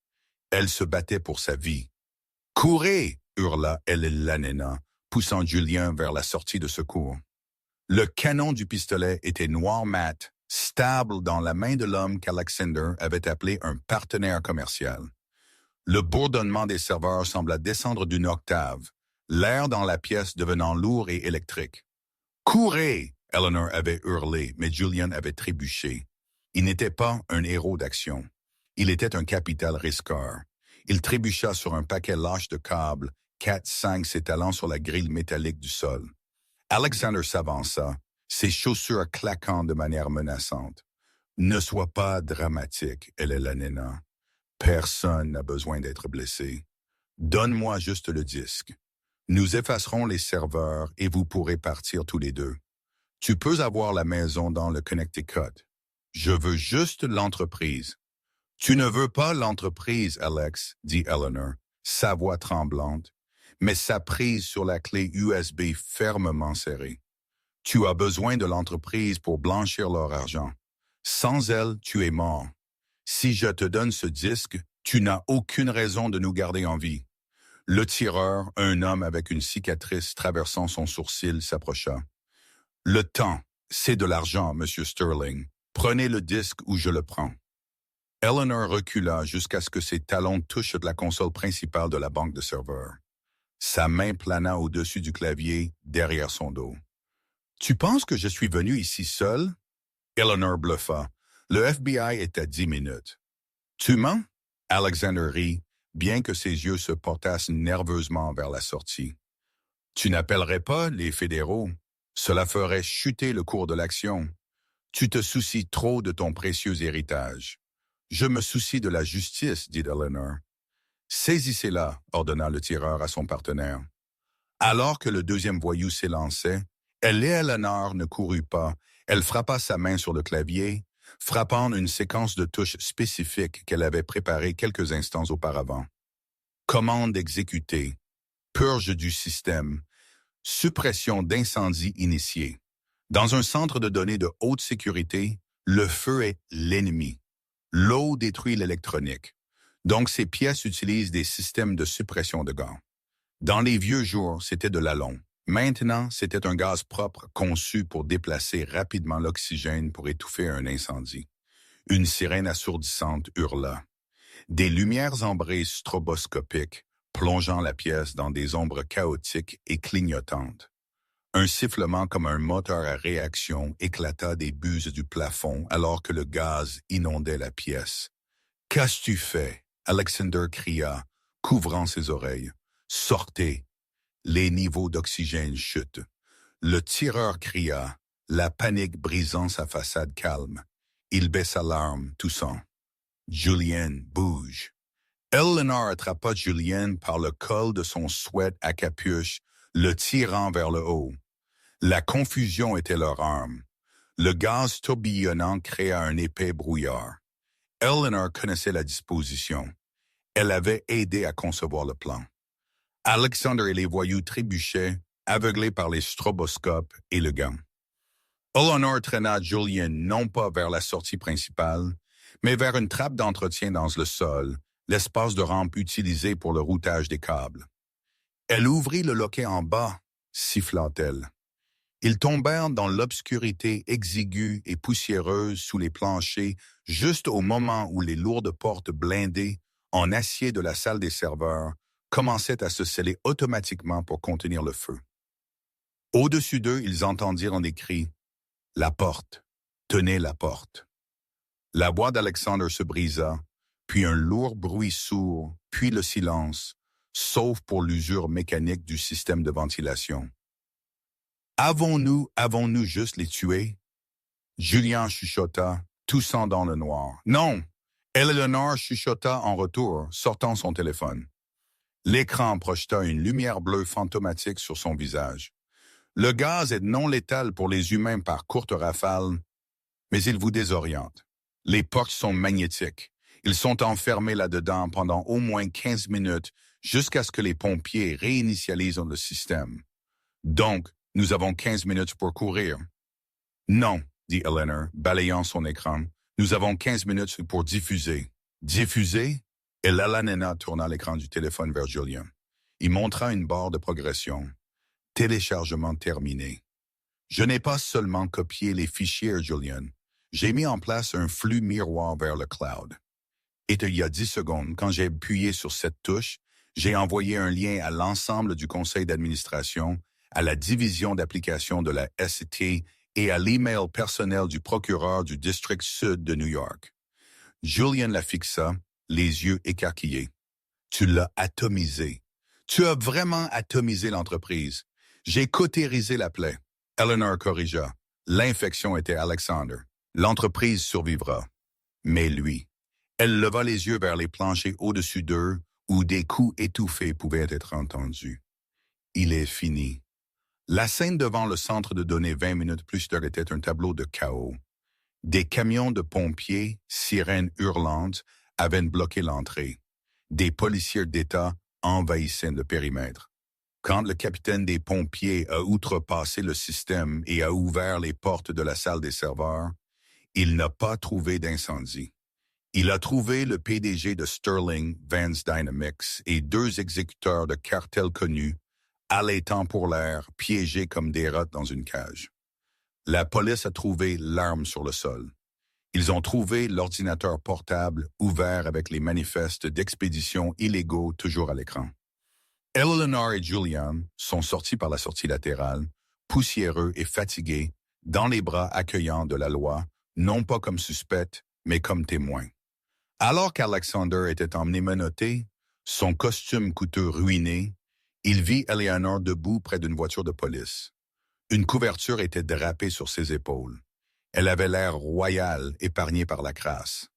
Elle se battait pour sa vie. « Courez !» hurla Lanena, poussant Julien vers la sortie de secours. Le canon du pistolet était noir mat, stable dans la main de l'homme qu'Alexander avait appelé un partenaire commercial. Le bourdonnement des serveurs sembla descendre d'une octave, l'air dans la pièce devenant lourd et électrique. « Courez !» Eleanor avait hurlé, mais Julian avait trébuché. Il n'était pas un héros d'action. Il était un capital risqueur. Il trébucha sur un paquet lâche de câbles, 4-5 s'étalant sur la grille métallique du sol. Alexander s'avança, ses chaussures claquant de manière menaçante. « Ne sois pas dramatique, Lanena. Personne n'a besoin d'être blessé. Donne-moi juste le disque. Nous effacerons les serveurs et vous pourrez partir tous les deux. Tu peux avoir la maison dans le Connecticut. Je veux juste l'entreprise. » « Tu ne veux pas l'entreprise, Alex, » dit Eleanor, sa voix tremblante, mais sa prise sur la clé USB fermement serrée. « Tu as besoin de l'entreprise pour blanchir leur argent. Sans elle, tu es mort. Si je te donne ce disque, tu n'as aucune raison de nous garder en vie. » Le tireur, un homme avec une cicatrice traversant son sourcil, s'approcha. « Le temps, c'est de l'argent, Monsieur Sterling. Prenez le disque ou je le prends. » Eleanor recula jusqu'à ce que ses talons touchent la console principale de la banque de serveurs. Sa main plana au-dessus du clavier, derrière son dos. « Tu penses que je suis venu ici seul? » Eleanor bluffa. « Le FBI est à 10 minutes. »« Tu mens? » Alexander rit, bien que ses yeux se portassent nerveusement vers la sortie. « Tu n'appellerais pas les fédéraux. Cela ferait chuter le cours de l'action. Tu te soucies trop de ton précieux héritage. » « Je me soucie de la justice, dit Eleanor. « Saisissez-la, ordonna le tireur à son partenaire. Alors que le deuxième voyou s'élançait, Eleanor ne courut pas. Elle frappa sa main sur le clavier, frappant une séquence de touches spécifiques qu'elle avait préparées quelques instants auparavant. Commande exécutée, purge du système, suppression d'incendie initiée. Dans un centre de données de haute sécurité, le feu est l'ennemi. L'eau détruit l'électronique. Donc, ces pièces utilisent des systèmes de suppression de gaz. Dans les vieux jours, c'était de l'alon. Maintenant, c'était un gaz propre conçu pour déplacer rapidement l'oxygène pour étouffer un incendie. Une sirène assourdissante hurla. Des lumières ambrées stroboscopiques plongeant la pièce dans des ombres chaotiques et clignotantes. Un sifflement comme un moteur à réaction éclata des buses du plafond alors que le gaz inondait la pièce. « Qu'as-tu fait? » Alexander cria, couvrant ses oreilles. « Sortez! » Les niveaux d'oxygène chutent. Le tireur cria, la panique brisant sa façade calme. Il baissa l'arme, toussant. « Julien, bouge! » Eleanor attrapa Julien par le col de son sweat à capuche, le tirant vers le haut. La confusion était leur arme. Le gaz tourbillonnant créa un épais brouillard. Eleanor connaissait la disposition. Elle avait aidé à concevoir le plan. Alexander et les voyous trébuchaient, aveuglés par les stroboscopes et le gant. Eleanor traîna Julien non pas vers la sortie principale, mais vers une trappe d'entretien dans le sol, l'espace de rampe utilisé pour le routage des câbles. Elle ouvrit le loquet en bas, siffla-t-elle. Ils tombèrent dans l'obscurité exiguë et poussiéreuse sous les planchers juste au moment où les lourdes portes blindées en acier de la salle des serveurs commençaient à se sceller automatiquement pour contenir le feu. Au-dessus d'eux, ils entendirent des cris. « La porte! Tenez la porte! » La voix d'Alexander se brisa, puis un lourd bruit sourd, puis le silence, sauf pour l'usure mécanique du système de ventilation. Avons-nous juste les tués? Julien chuchota, toussant dans le noir. Non! Eleanor chuchota en retour, sortant son téléphone. L'écran projeta une lumière bleue fantomatique sur son visage. Le gaz est non létal pour les humains par courte rafale, mais il vous désoriente. Les portes sont magnétiques. Ils sont enfermés là-dedans pendant au moins 15 minutes jusqu'à ce que les pompiers réinitialisent le système. Donc, nous avons 15 minutes pour courir. Non, dit Eleanor, balayant son écran. Nous avons 15 minutes pour diffuser. Diffuser? Et Lalanena tourna l'écran du téléphone vers Julian. Il montra une barre de progression. Téléchargement terminé. Je n'ai pas seulement copié les fichiers, Julian. J'ai mis en place un flux miroir vers le cloud. Et il y a 10 secondes, quand j'ai appuyé sur cette touche, j'ai envoyé un lien à l'ensemble du conseil d'administration, à la division d'application de la SCT et à l'email personnel du procureur du district sud de New York. Julian la fixa, les yeux écarquillés. Tu l'as atomisé. Tu as vraiment atomisé l'entreprise. J'ai cautérisé la plaie. Eleanor corrigea. L'infection était Alexander. L'entreprise survivra. Mais lui, elle leva les yeux vers les planchers au-dessus d'eux où des coups étouffés pouvaient être entendus. Il est fini. La scène devant le centre de données 20 minutes plus tard était un tableau de chaos. Des camions de pompiers, sirènes hurlantes, avaient bloqué l'entrée. Des policiers d'État envahissaient le périmètre. Quand le capitaine des pompiers a outrepassé le système et a ouvert les portes de la salle des serveurs, il n'a pas trouvé d'incendie. Il a trouvé le PDG de Sterling, Vance Dynamics, et 2 exécuteurs de cartels connus, allaitant pour l'air, piégés comme des rats dans une cage. La police a trouvé l'arme sur le sol. Ils ont trouvé l'ordinateur portable ouvert avec les manifestes d'expédition illégaux toujours à l'écran. Eleanor et Julian sont sortis par la sortie latérale, poussiéreux et fatigués, dans les bras accueillants de la loi, non pas comme suspects, mais comme témoins. Alors qu'Alexander était emmené menotté, son costume coûteux ruiné, il vit Eleanor debout près d'une voiture de police. Une couverture était drapée sur ses épaules. Elle avait l'air royale, épargnée par la crasse.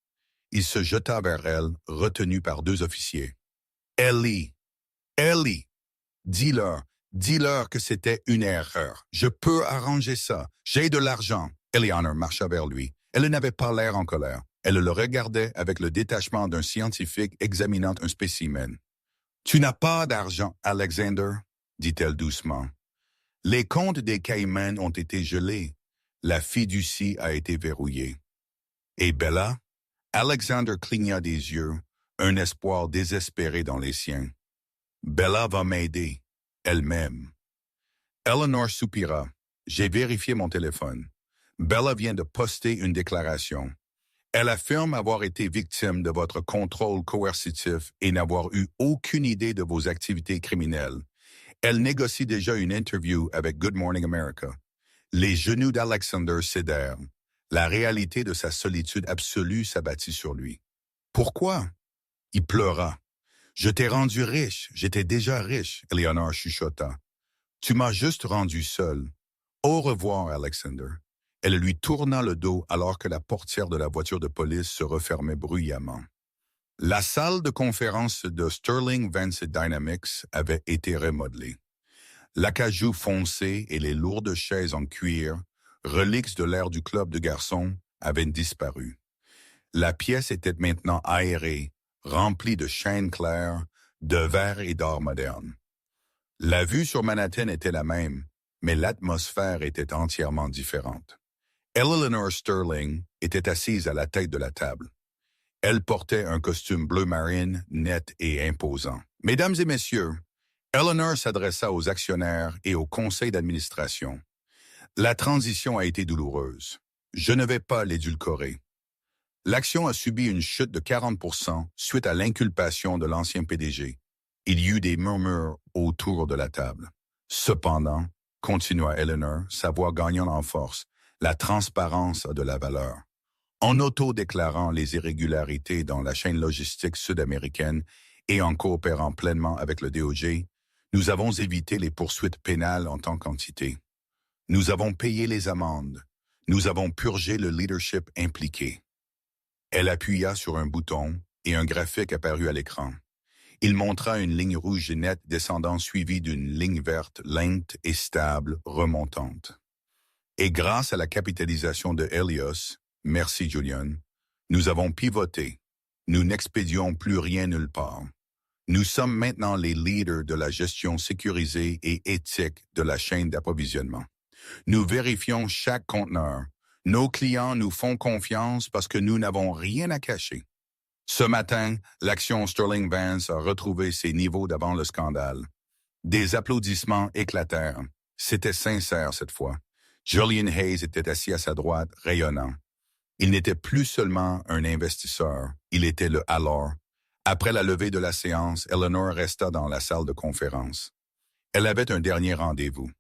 Il se jeta vers elle, retenu par 2 officiers. « Ellie! Ellie! Dis-leur que c'était une erreur. Je peux arranger ça. J'ai de l'argent. » Eleanor marcha vers lui. Elle n'avait pas l'air en colère. Elle le regardait avec le détachement d'un scientifique examinant un spécimen. « Tu n'as pas d'argent, Alexander, » dit-elle doucement. « Les comptes des Caïmans ont été gelés. La fiducie a été verrouillée. » Et Bella? Alexander cligna des yeux, un espoir désespéré dans les siens. « Bella va m'aider, elle-même. » Eleanor soupira. « J'ai vérifié mon téléphone. Bella vient de poster une déclaration. Elle affirme avoir été victime de votre contrôle coercitif et n'avoir eu aucune idée de vos activités criminelles. Elle négocie déjà une interview avec Good Morning America. » Les genoux d'Alexander cédèrent. La réalité de sa solitude absolue s'abattit sur lui. « Pourquoi? » Il pleura. « Je t'ai rendu riche, j'étais déjà riche, » Eleanor chuchota. « Tu m'as juste rendu seul. Au revoir, Alexander. » Elle lui tourna le dos alors que la portière de la voiture de police se refermait bruyamment. La salle de conférence de Sterling Vance Dynamics avait été remodelée. L'acajou foncé et les lourdes chaises en cuir, reliques de l'ère du club de garçons, avaient disparu. La pièce était maintenant aérée, remplie de chaînes claires, de verre et d'or moderne. La vue sur Manhattan était la même, mais l'atmosphère était entièrement différente. Eleanor Sterling était assise à la tête de la table. Elle portait un costume bleu marine, net et imposant. « Mesdames et messieurs, » Eleanor s'adressa aux actionnaires et au conseil d'administration. « La transition a été douloureuse. Je ne vais pas l'édulcorer. L'action a subi une chute de 40% suite à l'inculpation de l'ancien PDG. Il y eut des murmures autour de la table. Cependant, continua Eleanor, sa voix gagnant en force, la transparence a de la valeur. En auto-déclarant les irrégularités dans la chaîne logistique sud-américaine et en coopérant pleinement avec le DOJ, nous avons évité les poursuites pénales en tant qu'entité. Nous avons payé les amendes. Nous avons purgé le leadership impliqué. » Elle appuya sur un bouton et un graphique apparut à l'écran. Il montra une ligne rouge nette descendant suivie d'une ligne verte lente et stable remontante. Et grâce à la capitalisation de Helios, merci Julian, Nous avons pivoté. Nous n'expédions plus rien nulle part. Nous sommes maintenant les leaders de la gestion sécurisée et éthique de la chaîne d'approvisionnement. Nous vérifions chaque conteneur. Nos clients nous font confiance parce que nous n'avons rien à cacher. Ce matin, l'action Sterling Vance a retrouvé ses niveaux d'avant le scandale. Des applaudissements éclatèrent. C'était sincère cette fois. Julian Hayes était assis à sa droite, rayonnant. Il n'était plus seulement un investisseur, il était le alors. Après la levée de la séance, Eleanor resta dans la salle de conférence. Elle avait un dernier rendez-vous.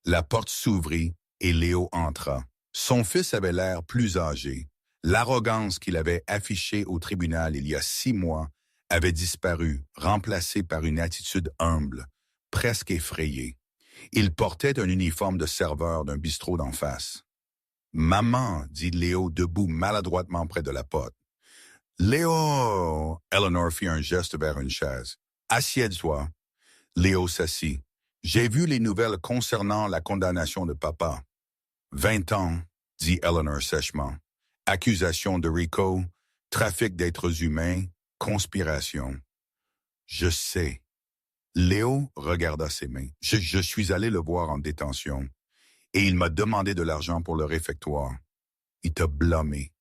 La porte s'ouvrit et Léo entra. Son fils avait l'air plus âgé. L'arrogance qu'il avait affichée au tribunal il y a 6 mois avait disparu, remplacée par une attitude humble, presque effrayée. Il portait un uniforme de serveur d'un bistrot d'en face. « Maman », dit Léo debout maladroitement près de la porte. « Léo !» Eleanor fit un geste vers une chaise. « Assieds-toi. » Léo s'assit. « J'ai vu les nouvelles concernant la condamnation de papa. »« 20 ans, » dit Eleanor sèchement. « Accusation de RICO, trafic d'êtres humains, conspiration. »« Je sais. » Léo regarda ses mains. Je suis allé le voir en détention. Et il m'a demandé de l'argent pour le réfectoire. Il t'a blâmé.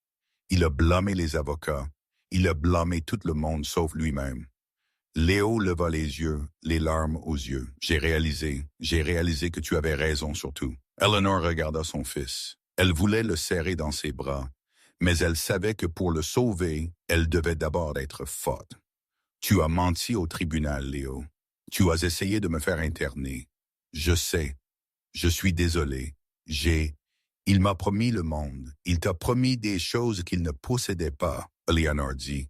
Il a blâmé les avocats. Il a blâmé tout le monde sauf lui-même. Léo leva les yeux, les larmes aux yeux. J'ai réalisé que tu avais raison surtout. Eleanor regarda son fils. Elle voulait le serrer dans ses bras, mais elle savait que pour le sauver, elle devait d'abord être forte. Tu as menti au tribunal, Léo. Tu as essayé de me faire interner. Je sais. Je suis désolé. Il m'a promis le monde. Il t'a promis des choses qu'il ne possédait pas, Eleanor dit.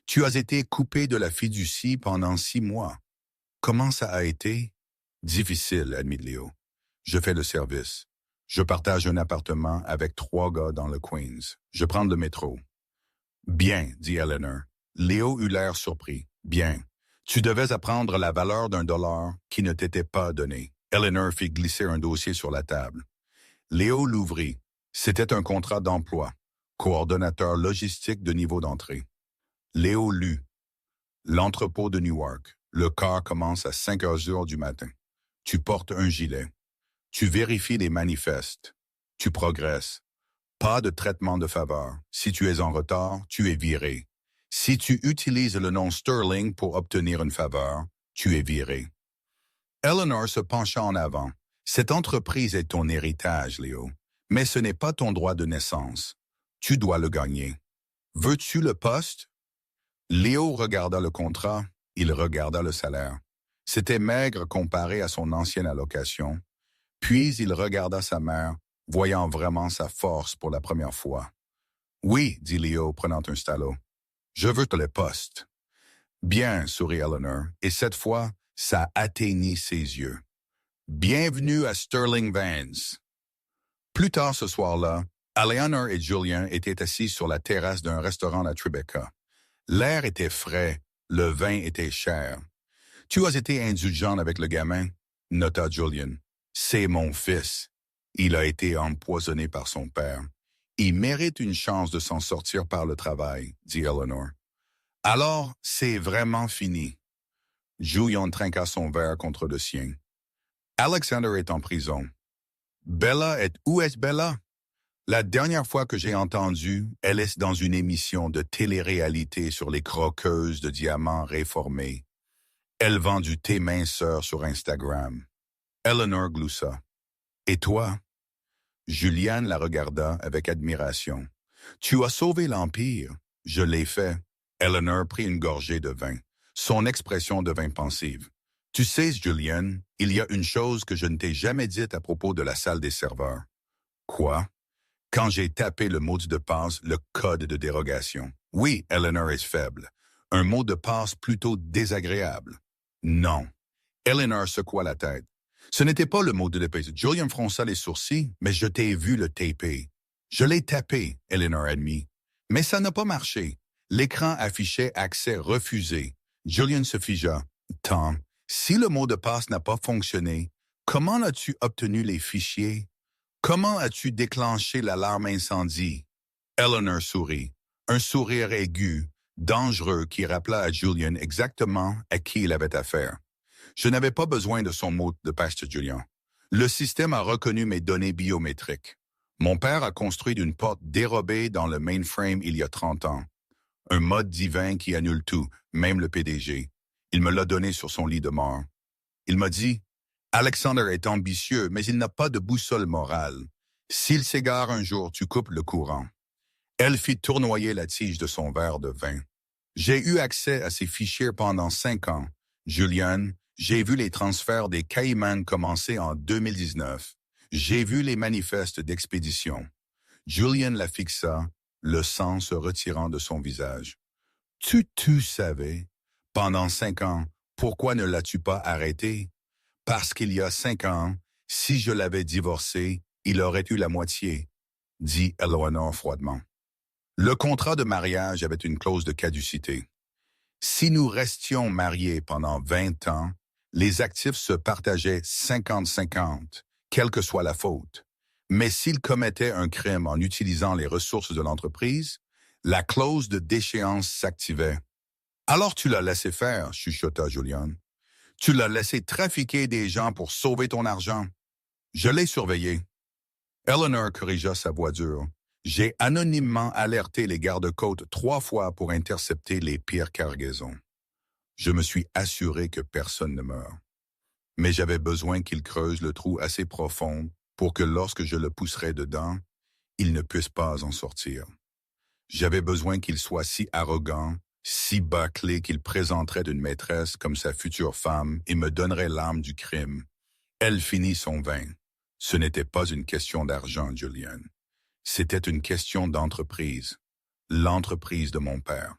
Tu as été coupé de la fiducie pendant 6 mois. Comment ça a été? Difficile, admit Léo. Je fais le service. Je partage un appartement avec 3 gars dans le Queens. Je prends le métro. Bien, dit Eleanor. Léo eut l'air surpris. Bien. Tu devais apprendre la valeur d'un dollar qui ne t'était pas donné. Eleanor fit glisser un dossier sur la table. Léo l'ouvrit. C'était un contrat d'emploi. Coordonnateur logistique de niveau d'entrée. Léo lut. L'entrepôt de Newark. Le quart commence à 5 heures du matin. Tu portes un gilet. Tu vérifies les manifestes. Tu progresses. Pas de traitement de faveur. Si tu es en retard, tu es viré. Si tu utilises le nom Sterling pour obtenir une faveur, tu es viré. Eleanor se pencha en avant. Cette entreprise est ton héritage, Léo. Mais ce n'est pas ton droit de naissance. Tu dois le gagner. Veux-tu le poste? Léo regarda le contrat, il regarda le salaire. C'était maigre comparé à son ancienne allocation. Puis il regarda sa mère, voyant vraiment sa force pour la première fois. « Oui, » dit Léo, prenant un stylo. « Je veux le poste. » « Bien, » sourit Eleanor, et cette fois, ça atteignit ses yeux. « Bienvenue à Sterling Vance. » Plus tard ce soir-là, Eleanor et Julian étaient assis sur la terrasse d'un restaurant à Tribeca. L'air était frais, le vin était cher. « Tu as été indulgent avec le gamin, » nota Julian. « C'est mon fils. Il a été empoisonné par son père. Il mérite une chance de s'en sortir par le travail, » dit Eleanor. « Alors, c'est vraiment fini. » Julian trinqua son verre contre le sien. « Alexander est en prison. »« Où est Bella? » La dernière fois que j'ai entendu, elle est dans une émission de télé-réalité sur les croqueuses de diamants réformées. Elle vend du thé minceur sur Instagram. Eleanor gloussa. « Et toi? » Julian la regarda avec admiration. « Tu as sauvé l'Empire. »« Je l'ai fait. » Eleanor prit une gorgée de vin. Son expression devint pensive. « Tu sais, Julian, il y a une chose que je ne t'ai jamais dite à propos de la salle des serveurs. »« Quoi? » Quand j'ai tapé le mot de passe, le code de dérogation. Oui, Eleanor est faible. Un mot de passe plutôt désagréable. Non. Eleanor secoua la tête. Ce n'était pas le mot de passe. Julian fronça les sourcils, mais je t'ai vu le taper. Je l'ai tapé, Eleanor admit. Mais ça n'a pas marché. L'écran affichait accès refusé. Julian se figea. Tom, si le mot de passe n'a pas fonctionné, comment as-tu obtenu les fichiers? Comment as-tu déclenché l'alarme incendie? Eleanor sourit. Un sourire aigu, dangereux, qui rappela à Julian exactement à qui il avait affaire. Je n'avais pas besoin de son mot de passe, Julian. Le système a reconnu mes données biométriques. Mon père a construit une porte dérobée dans le mainframe il y a 30 ans. Un mode divin qui annule tout, même le PDG. Il me l'a donné sur son lit de mort. Il m'a dit, « Alexander est ambitieux, mais il n'a pas de boussole morale. S'il s'égare un jour, tu coupes le courant. » Elle fit tournoyer la tige de son verre de vin. J'ai eu accès à ces fichiers pendant 5 ans. Julian, j'ai vu les transferts des Caïmans commencer en 2019. J'ai vu les manifestes d'expédition. Julian la fixa, le sang se retirant de son visage. Tu savais, pendant 5 ans, pourquoi ne l'as-tu pas arrêté? Parce qu'il y a 5 ans, si je l'avais divorcé, il aurait eu la moitié, dit Eleanor froidement. Le contrat de mariage avait une clause de caducité. Si nous restions mariés pendant 20 ans, les actifs se partageaient 50-50, quelle que soit la faute. Mais s'il commettait un crime en utilisant les ressources de l'entreprise, la clause de déchéance s'activait. Alors tu l'as laissé faire, chuchota Julian. Tu l'as laissé trafiquer des gens pour sauver ton argent. Je l'ai surveillé. Eleanor corrigea sa voix dure. J'ai anonymement alerté les gardes-côtes 3 fois pour intercepter les pires cargaisons. Je me suis assuré que personne ne meure. Mais j'avais besoin qu'il creuse le trou assez profond pour que lorsque je le pousserais dedans, il ne puisse pas en sortir. J'avais besoin qu'il soit si arrogant, si bâclé qu'il présenterait une maîtresse comme sa future femme et me donnerait l'arme du crime. Elle finit son vin. Ce n'était pas une question d'argent, Julian. C'était une question d'entreprise. L'entreprise de mon père.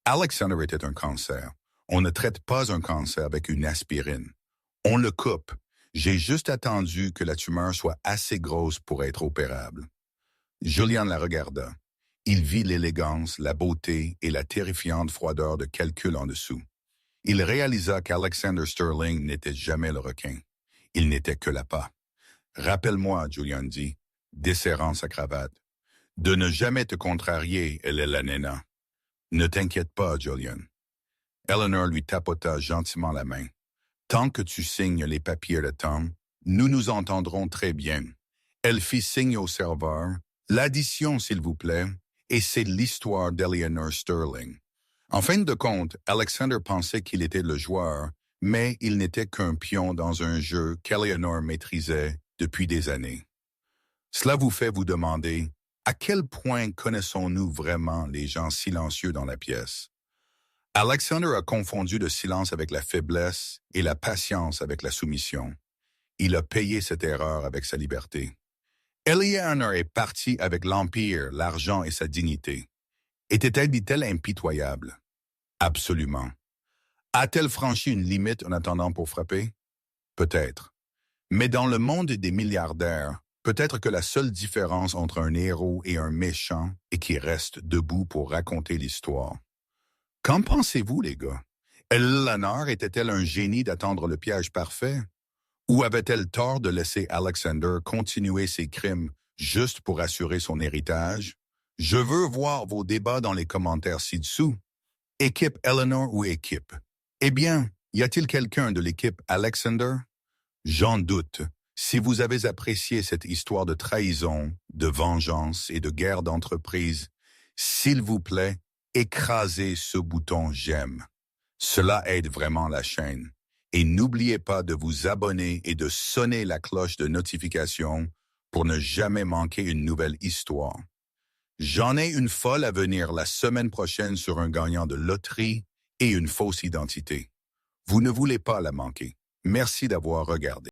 Alexander était un cancer. On ne traite pas un cancer avec une aspirine. On le coupe. J'ai juste attendu que la tumeur soit assez grosse pour être opérable. Julian la regarda. Il vit l'élégance, la beauté et la terrifiante froideur de calcul en dessous. Il réalisa qu'Alexander Sterling n'était jamais le requin. Il n'était que l'appât. « Rappelle-moi, » Julian dit, desserrant sa cravate, « de ne jamais te contrarier, elle est la nena. »« Ne t'inquiète pas, Julian. » Eleanor lui tapota gentiment la main. « Tant que tu signes les papiers de temps, nous nous entendrons très bien. » Elle fit signe au serveur. « L'addition, s'il vous plaît. » Et c'est l'histoire d'Eleanor Sterling. En fin de compte, Alexander pensait qu'il était le joueur, mais il n'était qu'un pion dans un jeu qu'Eleanor maîtrisait depuis des années. Cela vous fait vous demander, à quel point connaissons-nous vraiment les gens silencieux dans la pièce? Alexander a confondu le silence avec la faiblesse et la patience avec la soumission. Il a payé cette erreur avec sa liberté. Eleanor est partie avec l'Empire, l'argent et sa dignité. Était-elle, dit-elle, impitoyable? Absolument. A-t-elle franchi une limite en attendant pour frapper? Peut-être. Mais dans le monde des milliardaires, peut-être que la seule différence entre un héros et un méchant est qu'il reste debout pour raconter l'histoire. Qu'en pensez-vous, les gars? Eleanor était-elle un génie d'attendre le piège parfait? Ou avait-elle tort de laisser Alexander continuer ses crimes juste pour assurer son héritage? Je veux voir vos débats dans les commentaires ci-dessous. Équipe Eleanor ou équipe? Eh bien, y a-t-il quelqu'un de l'équipe Alexander? J'en doute. Si vous avez apprécié cette histoire de trahison, de vengeance et de guerre d'entreprise, s'il vous plaît, écrasez ce bouton « J'aime ». Cela aide vraiment la chaîne. Et n'oubliez pas de vous abonner et de sonner la cloche de notification pour ne jamais manquer une nouvelle histoire. J'en ai une folle à venir la semaine prochaine sur un gagnant de loterie et une fausse identité. Vous ne voulez pas la manquer. Merci d'avoir regardé.